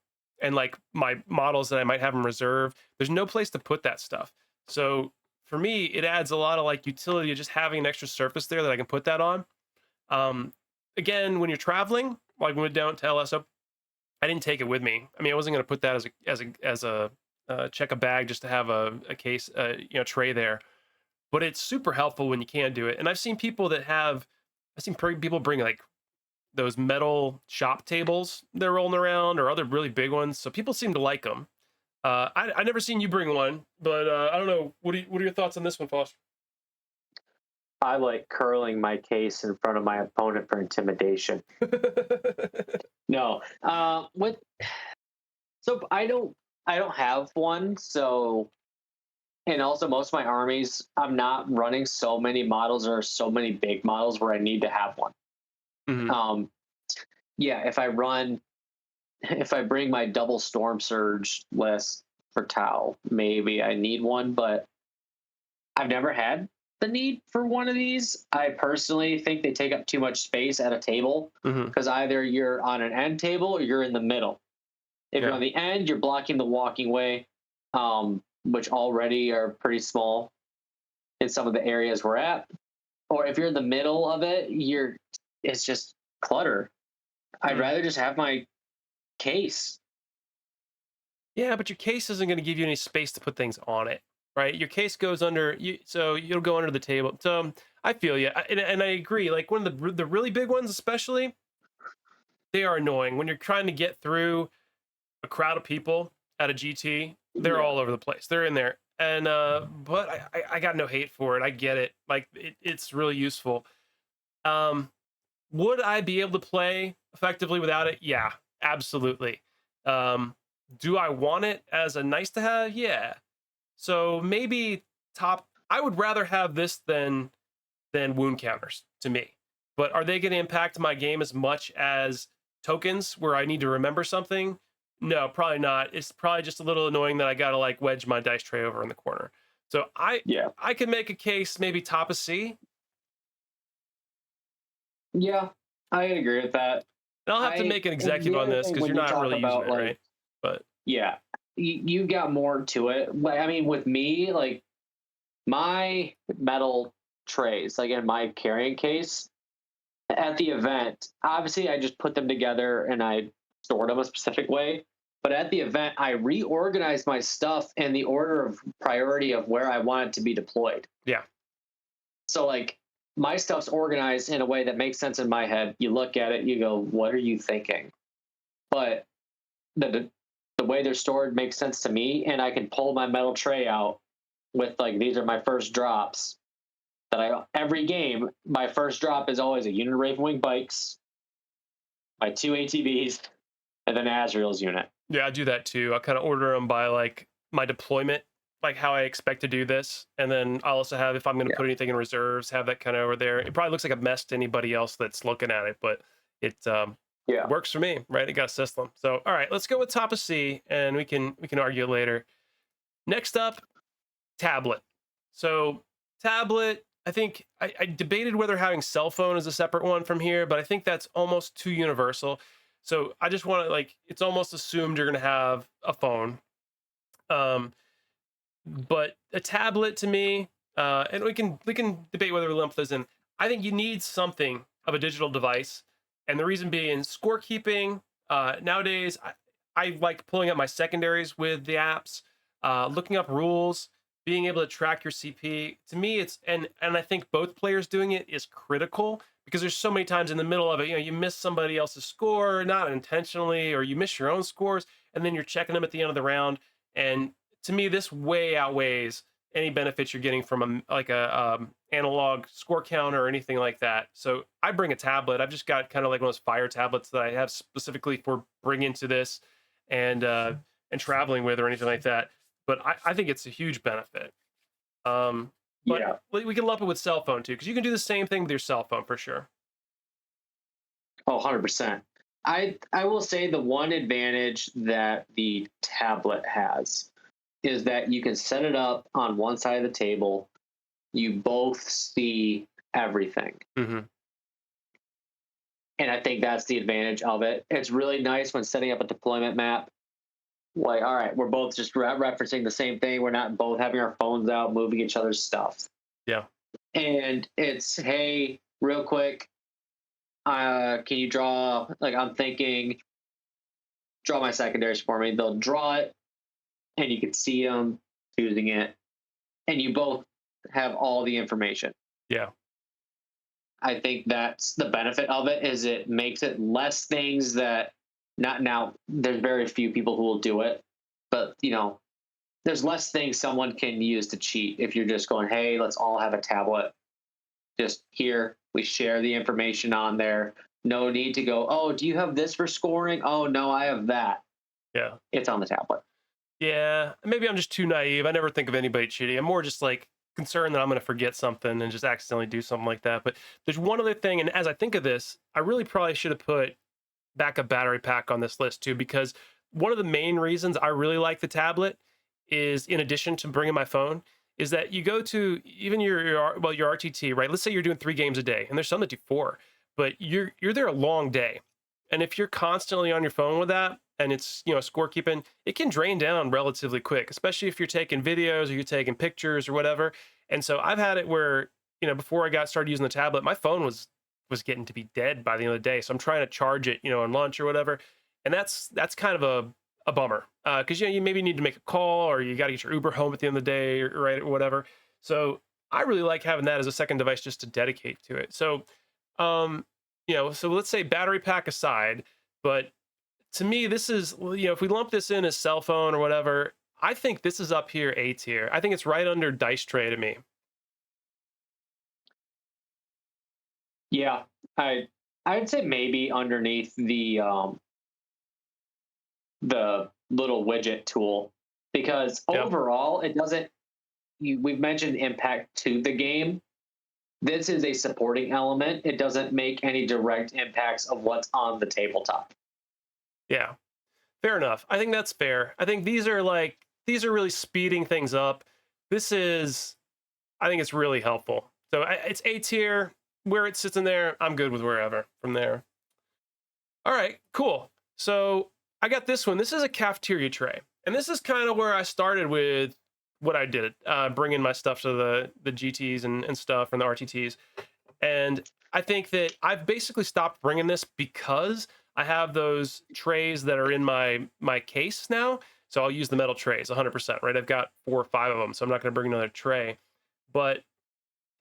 like my models that I might have in reserve. There's no place to put that stuff. So for me, it adds a lot of like utility of just having an extra surface there that I can put that on. Um, Again, when you're traveling, like when we went down to LSO, I didn't take it with me. I mean, I wasn't going to put that as a check a bag just to have a case, tray there. But it's super helpful when you can do it. And I've seen people bring like those metal shop tables they're rolling around, or other really big ones. So people seem to like them. I never seen you bring one, but I don't know. What are your thoughts on this one, Foster? I like curling my case in front of my opponent for intimidation. No, what? So I don't have one. So, and also most of my armies, I'm not running so many models or so many big models where I need to have one. Mhm. Um, yeah, if I bring my double storm surge list for Tau, maybe I need one, but I've never had the need for one of these. I personally think they take up too much space at a table Mhm. because either you're on an end table or you're in the middle. If you're Yeah. on the end, you're blocking the walking way, which already are pretty small in some of the areas we're at. Or if you're in the middle of it, it's just clutter. I'd Mm. rather just have my case. Yeah, but your case isn't going to give you any space to put things on it, right? Your case goes under you, so you'll go under the table. So I feel you, and I agree. Like one of the really big ones, especially, they are annoying when you're trying to get through a crowd of people at a GT. They're Yeah. all over the place. They're in there, and but I got no hate for it. I get it. Like it's really useful. Um, would I be able to play effectively without it? Yeah, absolutely. Um, do I want it as a nice to have? Yeah. So maybe top. I would rather have this than wound counters to me. But are they going to impact my game as much as tokens where I need to remember something? No, probably not. It's probably just a little annoying that I got to like wedge my dice tray over in the corner. So Yeah. I can make a case maybe top of C. Yeah. I agree with that. And I'll have to make an And executive the on other this thing because when you're you not talk really using about it, like, right? But yeah, you got more to it. Like, I mean, with me, like my metal trays, like in my carrying case at the event, obviously I just put them together and I stored them a specific way. But at the event, I reorganized my stuff in the order of priority of where I want it to be deployed. yeah, So like my stuff's organized in a way that makes sense in my head. You look at it, you go, "What are you thinking?" But the way they're stored makes sense to me, and I can pull my metal tray out with like these are my first drops. That I every game my first drop is always a unit of Raven Wing bikes, my two ATVs, and then Azrael's unit. yeah, I do that too. I kind of order them by like my deployment, like how I expect to do this, and then I'll also have if I'm going to Yeah, put anything in reserves, have that kind of over there. It probably looks like a mess to anybody else that's looking at it, but it yeah. works for me, right? It got a system. So all right, let's go with top of C, and we can argue later. Next up, tablet. So tablet. I think I debated whether having cell phone is a separate one from here, but I think that's almost too universal. So I just want to like it's almost assumed you're going to have a phone. Um, but a tablet to me, and we can debate whether we lump those in. I think you need something of a digital device, and the reason being scorekeeping. Nowadays, I like pulling up my secondaries with the apps, looking up rules, being able to track your CP. To me, it's and I think both players doing it is critical because there's so many times in the middle of it, you miss somebody else's score, not intentionally, or you miss your own scores, and then you're checking them at the end of the round. And to me, this way outweighs any benefits you're getting from a analog score counter or anything like that. So I bring a tablet. I've just got kind of like one of those fire tablets that I have specifically for bringing to this and traveling with or anything like that. But I think it's a huge benefit. But Yeah. we can lump it with cell phone too, because you can do the same thing with your cell phone for sure. Oh, 100%. I will say the one advantage that the tablet has is that you can set it up on one side of the table. You both see everything. Hmm. And I think that's the advantage of it. It's really nice when setting up a deployment map. Like, all right, we're both just referencing the same thing. We're not both having our phones out, moving each other's stuff. Yeah. And it's, hey, real quick, can you draw? Like, I'm thinking, draw my secondaries for me. They'll draw it, and you can see them choosing it, and you both have all the information. Yeah. I think that's the benefit of it is it makes it less things that not now there's very few people who will do it, but there's less things someone can use to cheat if you're just going, hey, let's all have a tablet. Just here, we share the information on there. No need to go, oh, do you have this for scoring? Oh, no, I have that. Yeah. It's on the tablet. Yeah. Maybe I'm just too naive. I never think of anybody cheating. I'm more just like concerned that I'm going to forget something and just accidentally do something like that. But there's one other thing. And as I think of this, I really probably should have put backup battery pack on this list too, because one of the main reasons I really like the tablet is, in addition to bringing my phone, is that you go to even your RTT, right? Let's say you're doing 3 games a day, and there's some that do 4, but you're there a long day, and if you're constantly on your phone with that, and it's scorekeeping, it can drain down relatively quick, especially if you're taking videos or you're taking pictures or whatever. And so I've had it where before I got started using the tablet, my phone was getting to be dead by the end of the day. So I'm trying to charge it, on lunch or whatever. And that's kind of a bummer. Because you maybe need to make a call or you got to get your Uber home at the end of the day, or, right, or whatever. So I really like having that as a second device just to dedicate to it. So so let's say battery pack aside, but to me, this is, if we lump this in as cell phone or whatever, I think this is up here A tier. I think it's right under dice tray to me. Yeah, I'd say maybe underneath the little widget tool because Yep. overall it doesn't. We've mentioned impact to the game. This is a supporting element. It doesn't make any direct impacts of what's on the tabletop. Yeah. Fair enough. I think that's fair. I think these are really speeding things up. This is, I think it's really helpful. So it's A tier. Where it sits in there, I'm good with wherever from there. All right, cool. So I got this one. This is a cafeteria tray, and this is kind of where I started with what I did, bringing my stuff to the GTs and stuff and the RTTs. And I think that I've basically stopped bringing this because I have those trays that are in my case now. So I'll use the metal trays 100%, right? I've got 4 or 5 of them, so I'm not going to bring another tray. But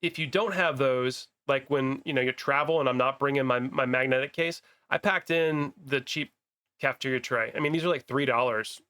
if you don't have those, like when you travel and I'm not bringing my magnetic case, I packed in the cheap cafeteria tray. I mean, these are like $3,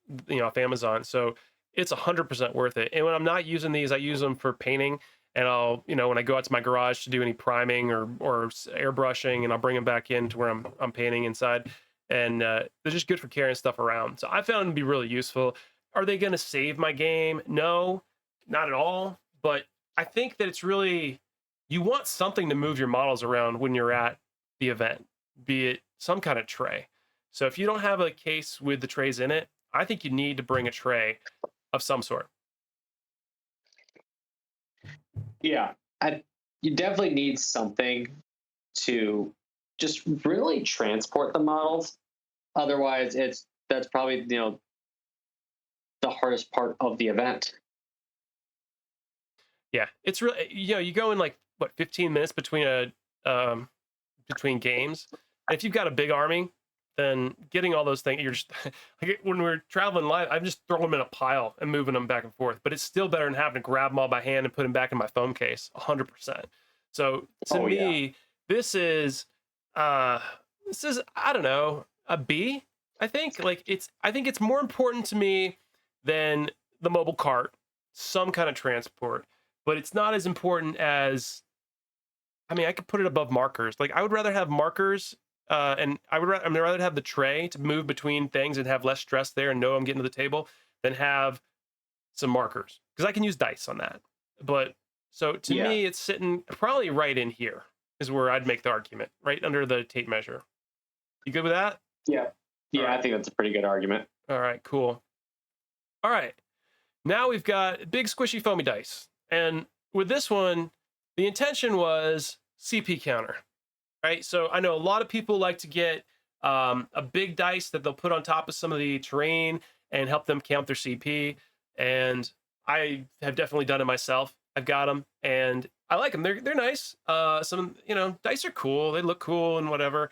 off Amazon, so it's 100% worth it. And when I'm not using these, I use them for painting. And I'll, when I go out to my garage to do any priming or airbrushing, and I'll bring them back in to where I'm painting inside. And they're just good for carrying stuff around. So I found them to be really useful. Are they going to save my game? No, not at all. But I think that it's really, you want something to move your models around when you're at the event, be it some kind of tray. So if you don't have a case with the trays in it, I think you need to bring a tray of some sort. Yeah, you definitely need something to just really transport the models. Otherwise, that's probably the hardest part of the event. Yeah, it's really, you go in like what 15 minutes between games. And if you've got a big army, then getting all those things, you're just like when we're traveling live, I'm just throwing them in a pile and moving them back and forth. But it's still better than having to grab them all by hand and put them back in my phone case, 100%. So to Oh yeah, me, this is uh I don't know, a B. I think it's more important to me than the mobile cart, some kind of transport, but it's not as important as, I mean, I could put it above markers. Like I would rather have markers, and I mean, rather have the tray to move between things and have less stress there and know I'm getting to the table than have some markers because I can use dice on that. But so to yeah, me, it's sitting probably right in here is where I'd make the argument, right under the tape measure. You good with that? yeah, All yeah. right. I think that's a pretty good argument. All right. Cool. All right. Now we've got big squishy foamy dice, and with this one, the intention was CP counter, right? So I know a lot of people like to get a big dice that they'll put on top of some of the terrain and help them count their CP. And I have definitely done it myself. I've got them and I like them. They're nice. Some dice are cool. They look cool and whatever.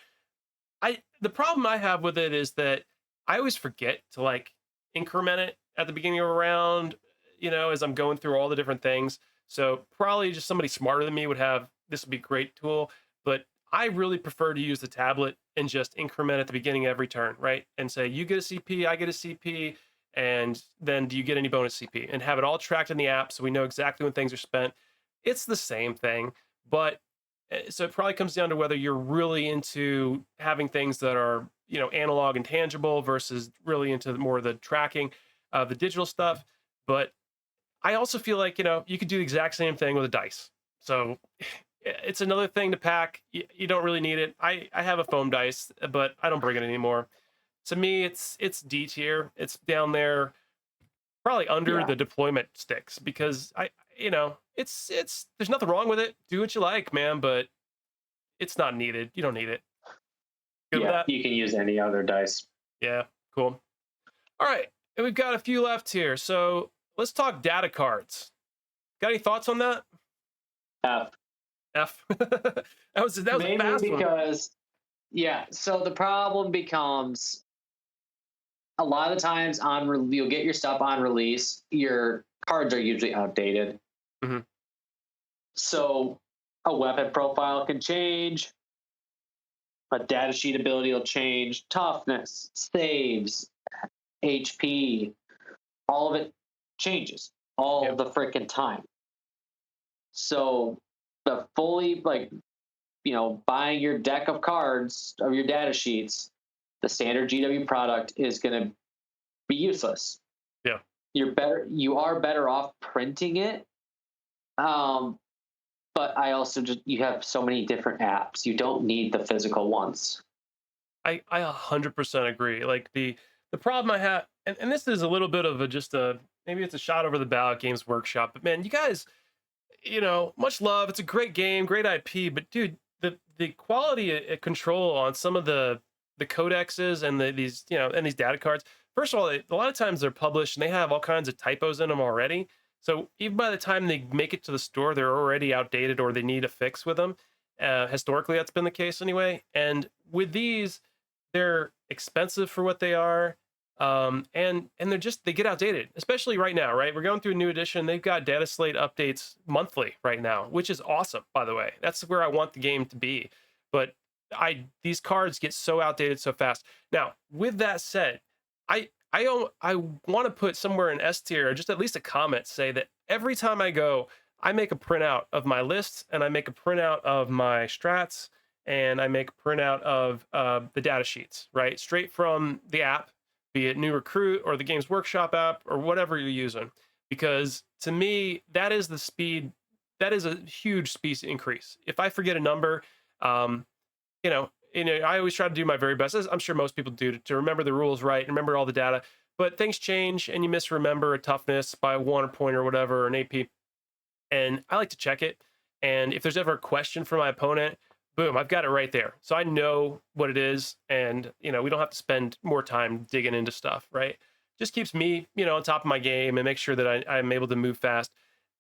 The problem I have with it is that I always forget to like increment it at the beginning of a round, as I'm going through all the different things. So probably just somebody smarter than me would have this would be a great tool. but I really prefer to use the tablet and just increment at the beginning of every turn, right? And say, you get a CP, I get a CP, and then do you get any bonus CP? And have it all tracked in the app so we know exactly when things are spent. It's the same thing, but so it probably comes down to whether you're really into having things that are, analog and tangible versus really into more of the tracking of the digital stuff. But I also feel like, you could do the exact same thing with a dice. So it's another thing to pack. You don't really need it. I have a foam dice, but I don't bring it anymore. To me, it's D tier. It's down there, probably under Yeah. the deployment sticks because it's there's nothing wrong with it. Do what you like, man, but it's not needed. You don't need it. Good with Yeah. that? You can use any other dice. Yeah, cool. All right, and we've got a few left here. So let's talk data cards. Got any thoughts on that? F. F. That was a Mainly fast one. because, yeah. So the problem becomes a lot of times you'll get your stuff on release. Your cards are usually outdated. Mhm. So a weapon profile can change. A data sheet ability will change. Toughness, saves, HP, all of it changes all Yep. the freaking time. So the fully buying your deck of cards of your data sheets, the standard GW product is going to be useless. Yeah. You are better off printing it. But I also you have so many different apps. You don't need the physical ones. I 100% agree. Like the problem I have, and this is a little bit of a just a maybe it's a shot over the bow at Games Workshop, but man, you guys, much love. It's a great game, great IP, but dude, the quality of control on some of the codexes and these and these data cards. First of all, a lot of times they're published and they have all kinds of typos in them already. So even by the time they make it to the store, they're already outdated or they need a fix with them. Historically, that's been the case anyway. And with these, they're expensive for what they are, and they get outdated, especially right now. Right, we're going through a new edition. They've got data slate updates monthly right now, which is awesome. By the way, that's where I want the game to be. But these cards get so outdated so fast. Now, with that said, I want to put somewhere in S tier, or just at least a comment, say that every time I go, I make a printout of my lists and I make a printout of my strats and I make a printout of the data sheets, right? Straight from the app, be it New Recruit or the Games Workshop app or whatever you're using. Because to me, that is the speed, that is a huge speed increase. If I forget a number, um, I always try to do my very best, as I'm sure most people do, to remember the rules right, remember all the data. But things change and you misremember a toughness by 1 point or whatever, or an AP. And I like to check it. And if there's ever a question for my opponent, boom, I've got it right there. So I know what it is. And, we don't have to spend more time digging into stuff, right? Just keeps me, on top of my game and make sure that I'm able to move fast.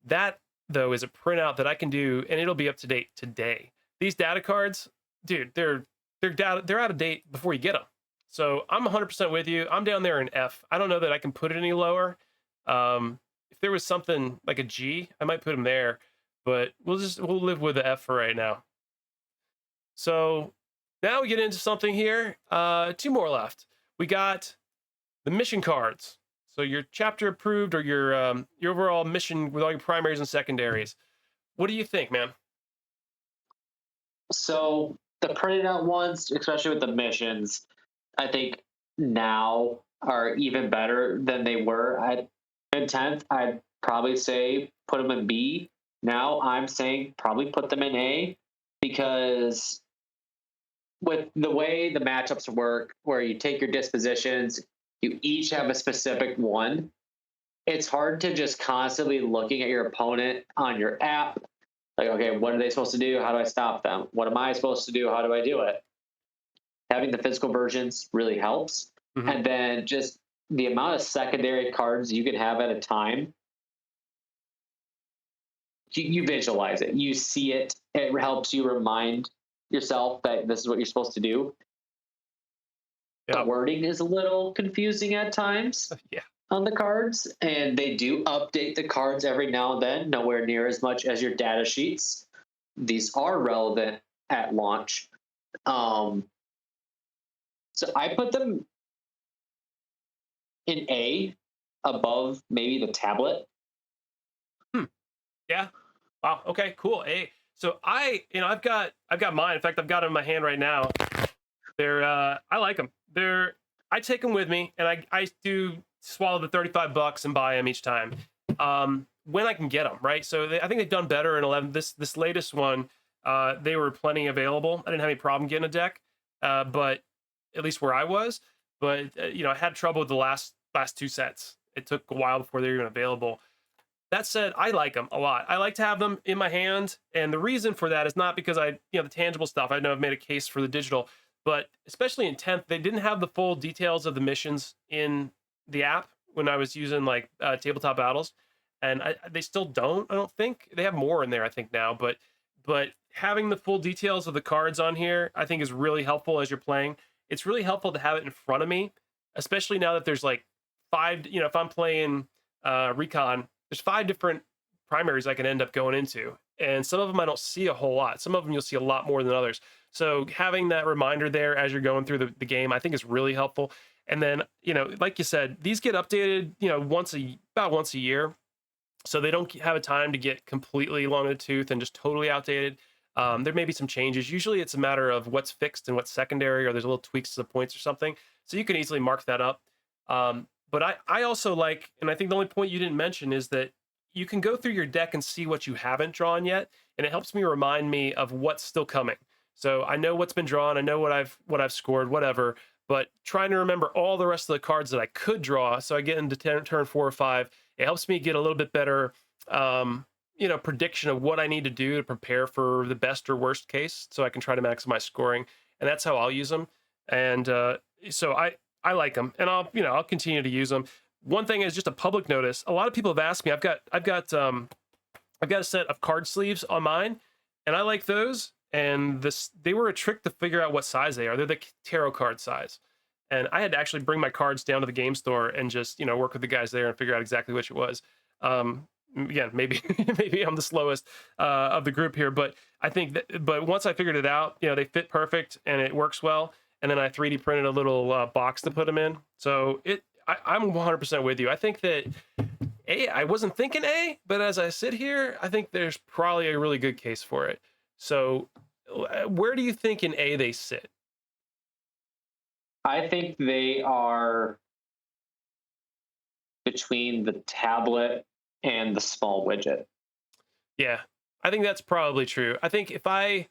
That, though, is a printout that I can do and it'll be up to date today. These data cards, dude, they're out of date before you get them. So I'm 100% with you. I'm down there in F. I don't know that I can put it any lower. If there was something like a G, I might put him there, but we'll live with the F for right now. So now we get into something here. Two more left. We got the mission cards. So your chapter approved or your overall mission with all your primaries and secondaries. What do you think, man? So the printed out ones, especially with the missions, I think now are even better than they were at in 10th. I'd probably say put them in B. Now I'm saying probably put them in A, because with the way the matchups work, where you take your dispositions, you each have a specific one. It's hard to just constantly looking at your opponent on your app. Like, okay, what are they supposed to do? How do I stop them? What am I supposed to do? How do I do it? Having the physical versions really helps. Mhm. And then just the amount of secondary cards you can have at a time, you visualize it, you see it. It helps you remind yourself that this is what you're supposed to do. The Yeah. wording is a little confusing at times Yeah. on the cards, and they do update the cards every now and then, nowhere near as much as your data sheets. These are relevant at launch. Um, so I put them in A, above maybe the tablet. Hmm. Yeah. Wow. Okay. Cool. Hey. So I've got mine. In fact, I've got them in my hand right now. They're I like them. I take them with me, and I do swallow the $35 and buy them each time. When I can get them, right? So I think they've done better in 11. This latest one, they were plenty available. I didn't have any problem getting a deck, but at least where I was. But I had trouble with the last two sets. It took a while before they were even available. That said, I like them a lot. I like to have them in my hand, and the reason for that is not because the tangible stuff. I know I've made a case for the digital, but especially in 10th, they didn't have the full details of the missions in the app when I was using like tabletop battles, and they still don't. I don't think they have more in there. I think now, but having the full details of the cards on here, I think is really helpful as you're playing. It's really helpful to have it in front of me, especially now that there's like five. If I'm playing Recon, there's five different primaries I can end up going into. And some of them I don't see a whole lot. Some of them you'll see a lot more than others. So having that reminder there as you're going through the game, I think is really helpful. And then, like you said, these get updated, about once a year. So they don't have a time to get completely long in the tooth and just totally outdated. There may be some changes. Usually it's a matter of what's fixed and what's secondary, or there's a little tweaks to the points or something. So you can easily mark that up. But I also like, and I think the only point you didn't mention is that you can go through your deck and see what you haven't drawn yet, and it helps me remind me of what's still coming. So I know what's been drawn, I know what I've scored, whatever. But trying to remember all the rest of the cards that I could draw, so I get into turn 4 or 5, it helps me get a little bit better, prediction of what I need to do to prepare for the best or worst case, so I can try to maximize scoring. And that's how I'll use them. And so I like them, and I'll continue to use them. One thing is just a public notice. A lot of people have asked me. I've got a set of card sleeves on mine, and I like those. And they were a trick to figure out what size they are. They're the tarot card size, and I had to actually bring my cards down to the game store and just work with the guys there and figure out exactly which it was. Again, maybe maybe I'm the slowest of the group here, but I think that. But once I figured it out, they fit perfect and it works well. And then I 3D printed a little box to put them in. So I'm 100% with you. I think that I wasn't thinking A, but as I sit here, I think there's probably a really good case for it. So where do you think in A they sit? I think they are between the tablet and the small widget. Yeah, I think that's probably true. I think if I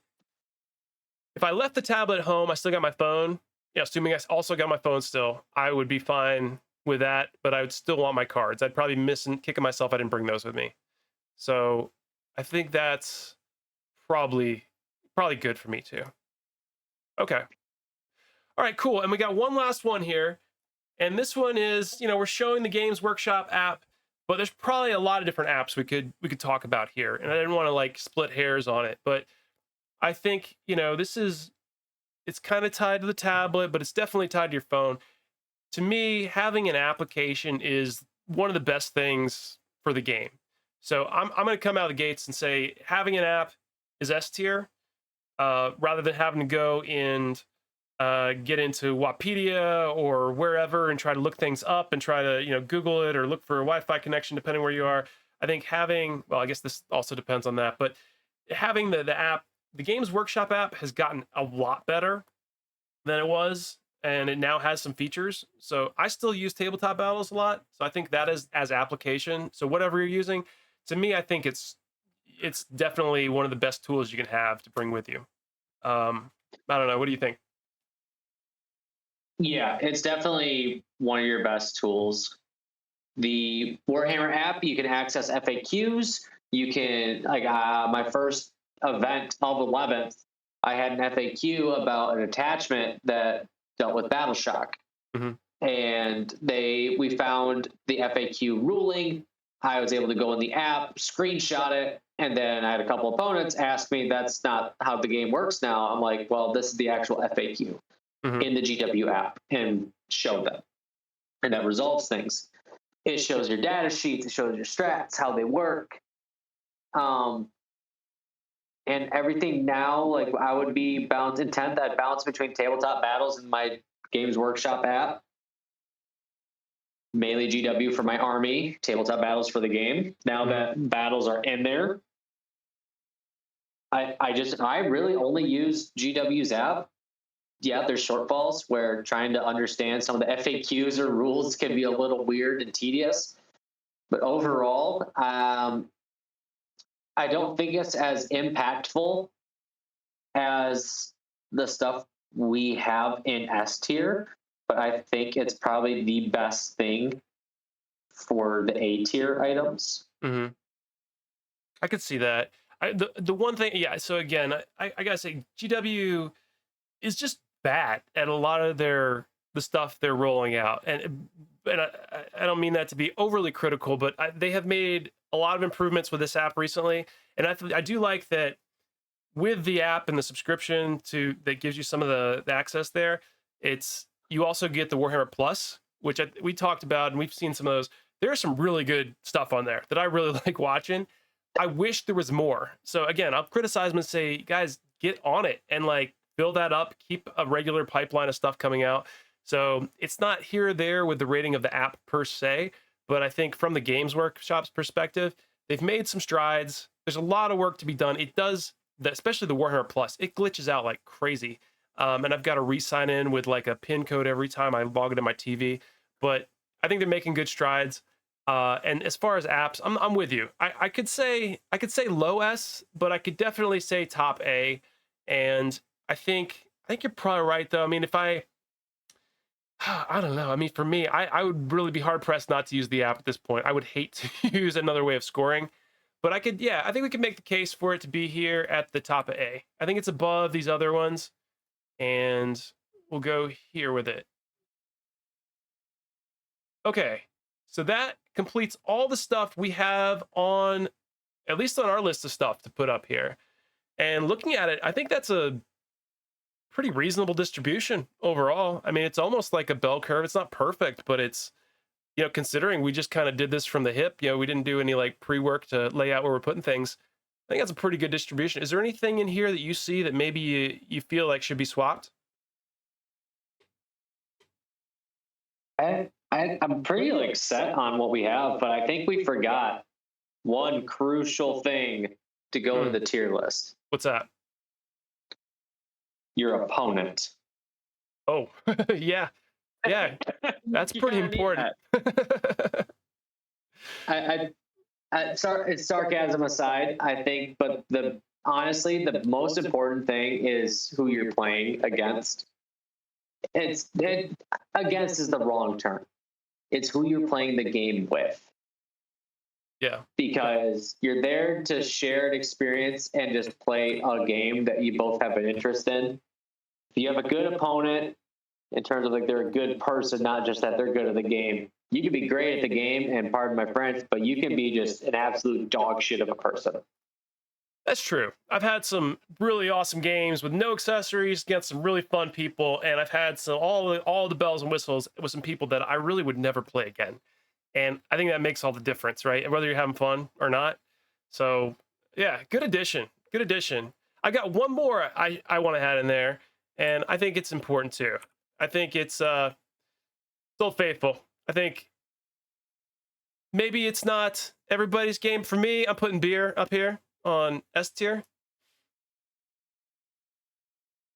left the tablet at home, I still got my phone. Assuming I also got my phone still, I would be fine with that, but I would still want my cards. I'd probably miss and kicking myself I didn't bring those with me. So I think that's probably good for me too. Okay. All right, cool. And we got one last one here. And this one is, we're showing the Games Workshop app, but there's probably a lot of different apps we could talk about here. And I didn't want to like split hairs on it, but I think, it's kind of tied to the tablet, but it's definitely tied to your phone. To me, having an application is one of the best things for the game. So I'm going to come out of the gates and say having an app is S tier, rather than having to go and get into Wapedia or wherever and try to look things up and try to Google it or look for a Wi-Fi connection depending where you are. I think I guess this also depends on that, but having the app, the Games Workshop app, has gotten a lot better than it was, and it now has some features. So I still use tabletop battles a lot. So I think that is as application. So whatever you're using, to me, I think it's definitely one of the best tools you can have to bring with you. I don't know. What do you think? Yeah, it's definitely one of your best tools. The Warhammer app, you can access FAQs. You can, like, my first event of 11th, I had an FAQ about an attachment that dealt with battle shock. Mm-hmm. And we found the FAQ ruling. I was able to go in the app, screenshot it, and then I had a couple opponents ask me, that's not how the game works now. I'm like, well, this is the actual FAQ in the GW app, and show them. And that resolves things. It shows your data sheets, it shows your strats, how they work. And everything now, like I would be balanced in 10th, I'd balance between tabletop battles and my Games Workshop app. Mainly GW for my army, tabletop battles for the game. Now that battles are in there, I really only use GW's app. Yeah, there's shortfalls where trying to understand some of the FAQs or rules can be a little weird and tedious. But overall, I don't think it's as impactful as the stuff we have in S tier, but I think it's probably the best thing for the A tier items. Mm-hmm. I could see that. The one thing, yeah. So again, I gotta say, GW is just bad at a lot of the stuff they're rolling out, and I don't mean that to be overly critical, but they have made a lot of improvements with this app recently, and I do like that with the app and the subscription to that gives you some of the access there. It's you also get the Warhammer Plus, which we talked about, and we've seen some of those. There's some really good stuff on there that I really like watching. I wish there was more. So again, I'll criticize them and say, guys, get on it and like build that up. Keep a regular pipeline of stuff coming out. So it's not here or there with the rating of the app per se, but I think from the Games Workshop's perspective, they've made some strides. There's a lot of work to be done. It does, especially the Warhammer Plus, it glitches out like crazy. And I've got to re-sign in with like a PIN code every time I log into my TV. But I think they're making good strides. And as far as apps, I'm with you. I could say low S, but I could definitely say top A. And I think you're probably right though. I mean, if I don't know. I mean, for me, I would really be hard pressed not to use the app at this point. I would hate to use another way of scoring. But I think we can make the case for it to be here at the top of A. I think it's above these other ones, and we'll go here with it. Okay, so that completes all the stuff we have on, at least on our list of stuff to put up here. And looking at it, I think that's a pretty reasonable distribution overall. I mean, it's almost like a bell curve. It's not perfect, but it's, considering we just kind of did this from the hip, we didn't do any like pre-work to lay out where we're putting things. I think that's a pretty good distribution. Is there anything in here that you see that maybe you feel like should be swapped? I'm pretty like set on what we have, but I think we forgot one crucial thing to go to the tier list. What's that? Your opponent. Oh, yeah. Yeah, that's pretty important. It's sarcasm aside, I think, but honestly, the most important thing is who you're playing against. Against is the wrong term. It's who you're playing the game with. Yeah. Because you're there to share an experience and just play a game that you both have an interest in. If you have a good opponent, in terms of like they're a good person, not just that they're good at the game. You can be great at the game, and pardon my French, but you can be just an absolute dog shit of a person. That's true. I've had some really awesome games with no accessories against some really fun people, and I've had some all the bells and whistles with some people that I really would never play again. And I think that makes all the difference, right? And whether you're having fun or not. So yeah, good addition. Good addition. I got one more I want to add in there, and I think it's important too. I think it's still faithful. I think maybe it's not everybody's game. For me, I'm putting beer up here on S tier.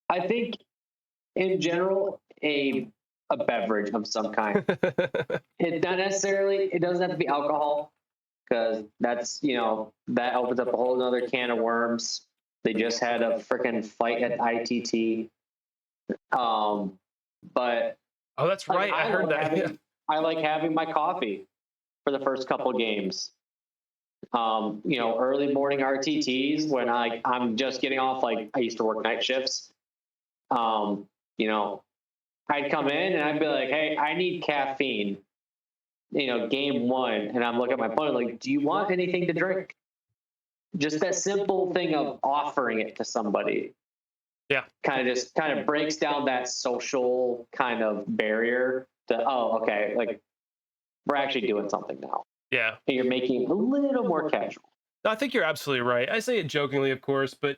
I think in general, a beverage of some kind. It not necessarily, it doesn't have to be alcohol, because that's, that opens up a whole other can of worms. They just had a freaking fight at ITT. But oh, that's right. I heard that. I like having my coffee for the first couple games. Early morning RTTs when I'm just getting off, like I used to work night shifts. I'd come in and I'd be like, hey, I need caffeine, game one. And I'm looking at my opponent like, do you want anything to drink? Just that simple thing of offering it to somebody. Yeah. Kind of breaks down that social kind of barrier to, oh, okay, like we're actually doing something now. Yeah. And you're making it a little more casual. No, I think you're absolutely right. I say it jokingly, of course, but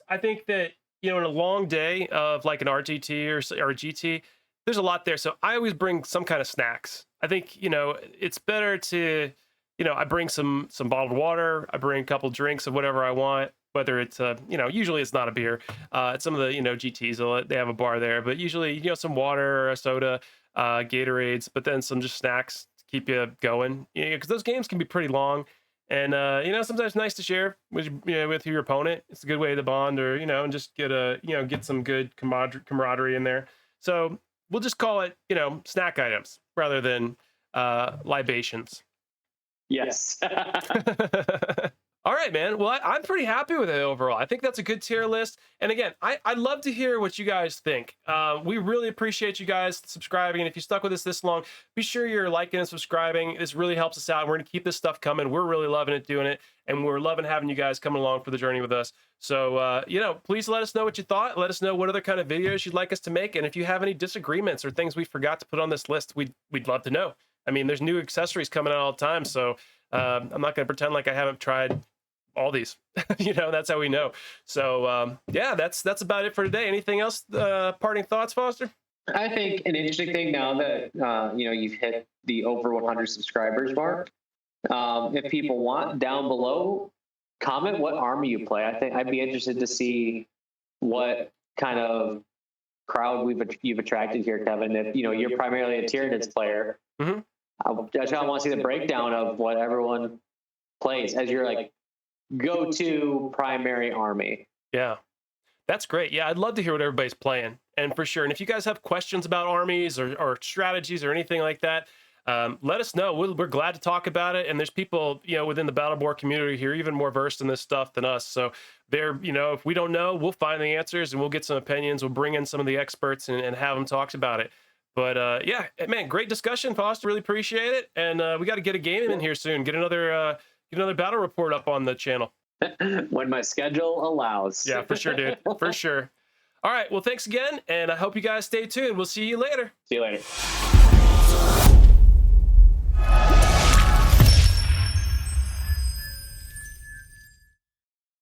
I think that in a long day of like an RGT or a GT, there's a lot there. So I always bring some kind of snacks. I think it's better to I bring some bottled water. I bring a couple drinks of whatever I want. Whether it's usually it's not a beer. It's some of the GTs they have a bar there, but usually some water or a soda, Gatorades, but then some just snacks to keep you going. Because those games can be pretty long. And sometimes it's nice to share with your opponent. It's a good way to bond, or and just get some good camaraderie in there. So we'll just call it snack items rather than libations. Yes. All right, man. Well, I'm pretty happy with it overall. I think that's a good tier list. And again, I'd love to hear what you guys think. We really appreciate you guys subscribing. And if you stuck with us this long, be sure you're liking and subscribing. This really helps us out. We're going to keep this stuff coming. We're really loving it, doing it. And we're loving having you guys coming along for the journey with us. So, please let us know what you thought. Let us know what other kind of videos you'd like us to make. And if you have any disagreements or things we forgot to put on this list, we'd love to know. I mean, there's new accessories coming out all the time. So I'm not going to pretend like I haven't tried all these. That's how we know. So yeah, that's about it for today. Anything else? Parting thoughts, Foster? I think an interesting thing now that you've hit the over 100 subscribers mark. If people want, down below, comment what army you play. I think I'd be interested to see what kind of crowd you've attracted here, Kevin. If you're primarily a Tyranids player, mm-hmm. I want to see the breakdown of what everyone plays as your like go-to primary army. Yeah, that's great. Yeah, I'd love to hear what everybody's playing, and for sure. And if you guys have questions about armies or strategies or anything like that, let us know. We're glad to talk about it. And there's people within the Battleborn community here even more versed in this stuff than us. So they're if we don't know, we'll find the answers and we'll get some opinions. We'll bring in some of the experts and have them talk about it. But yeah, man, great discussion, Foster. Really appreciate it. And we got to get a game in here soon. Get another battle report up on the channel. When my schedule allows. Yeah, for sure, dude. For sure. All right. Well, thanks again. And I hope you guys stay tuned. We'll see you later. See you later.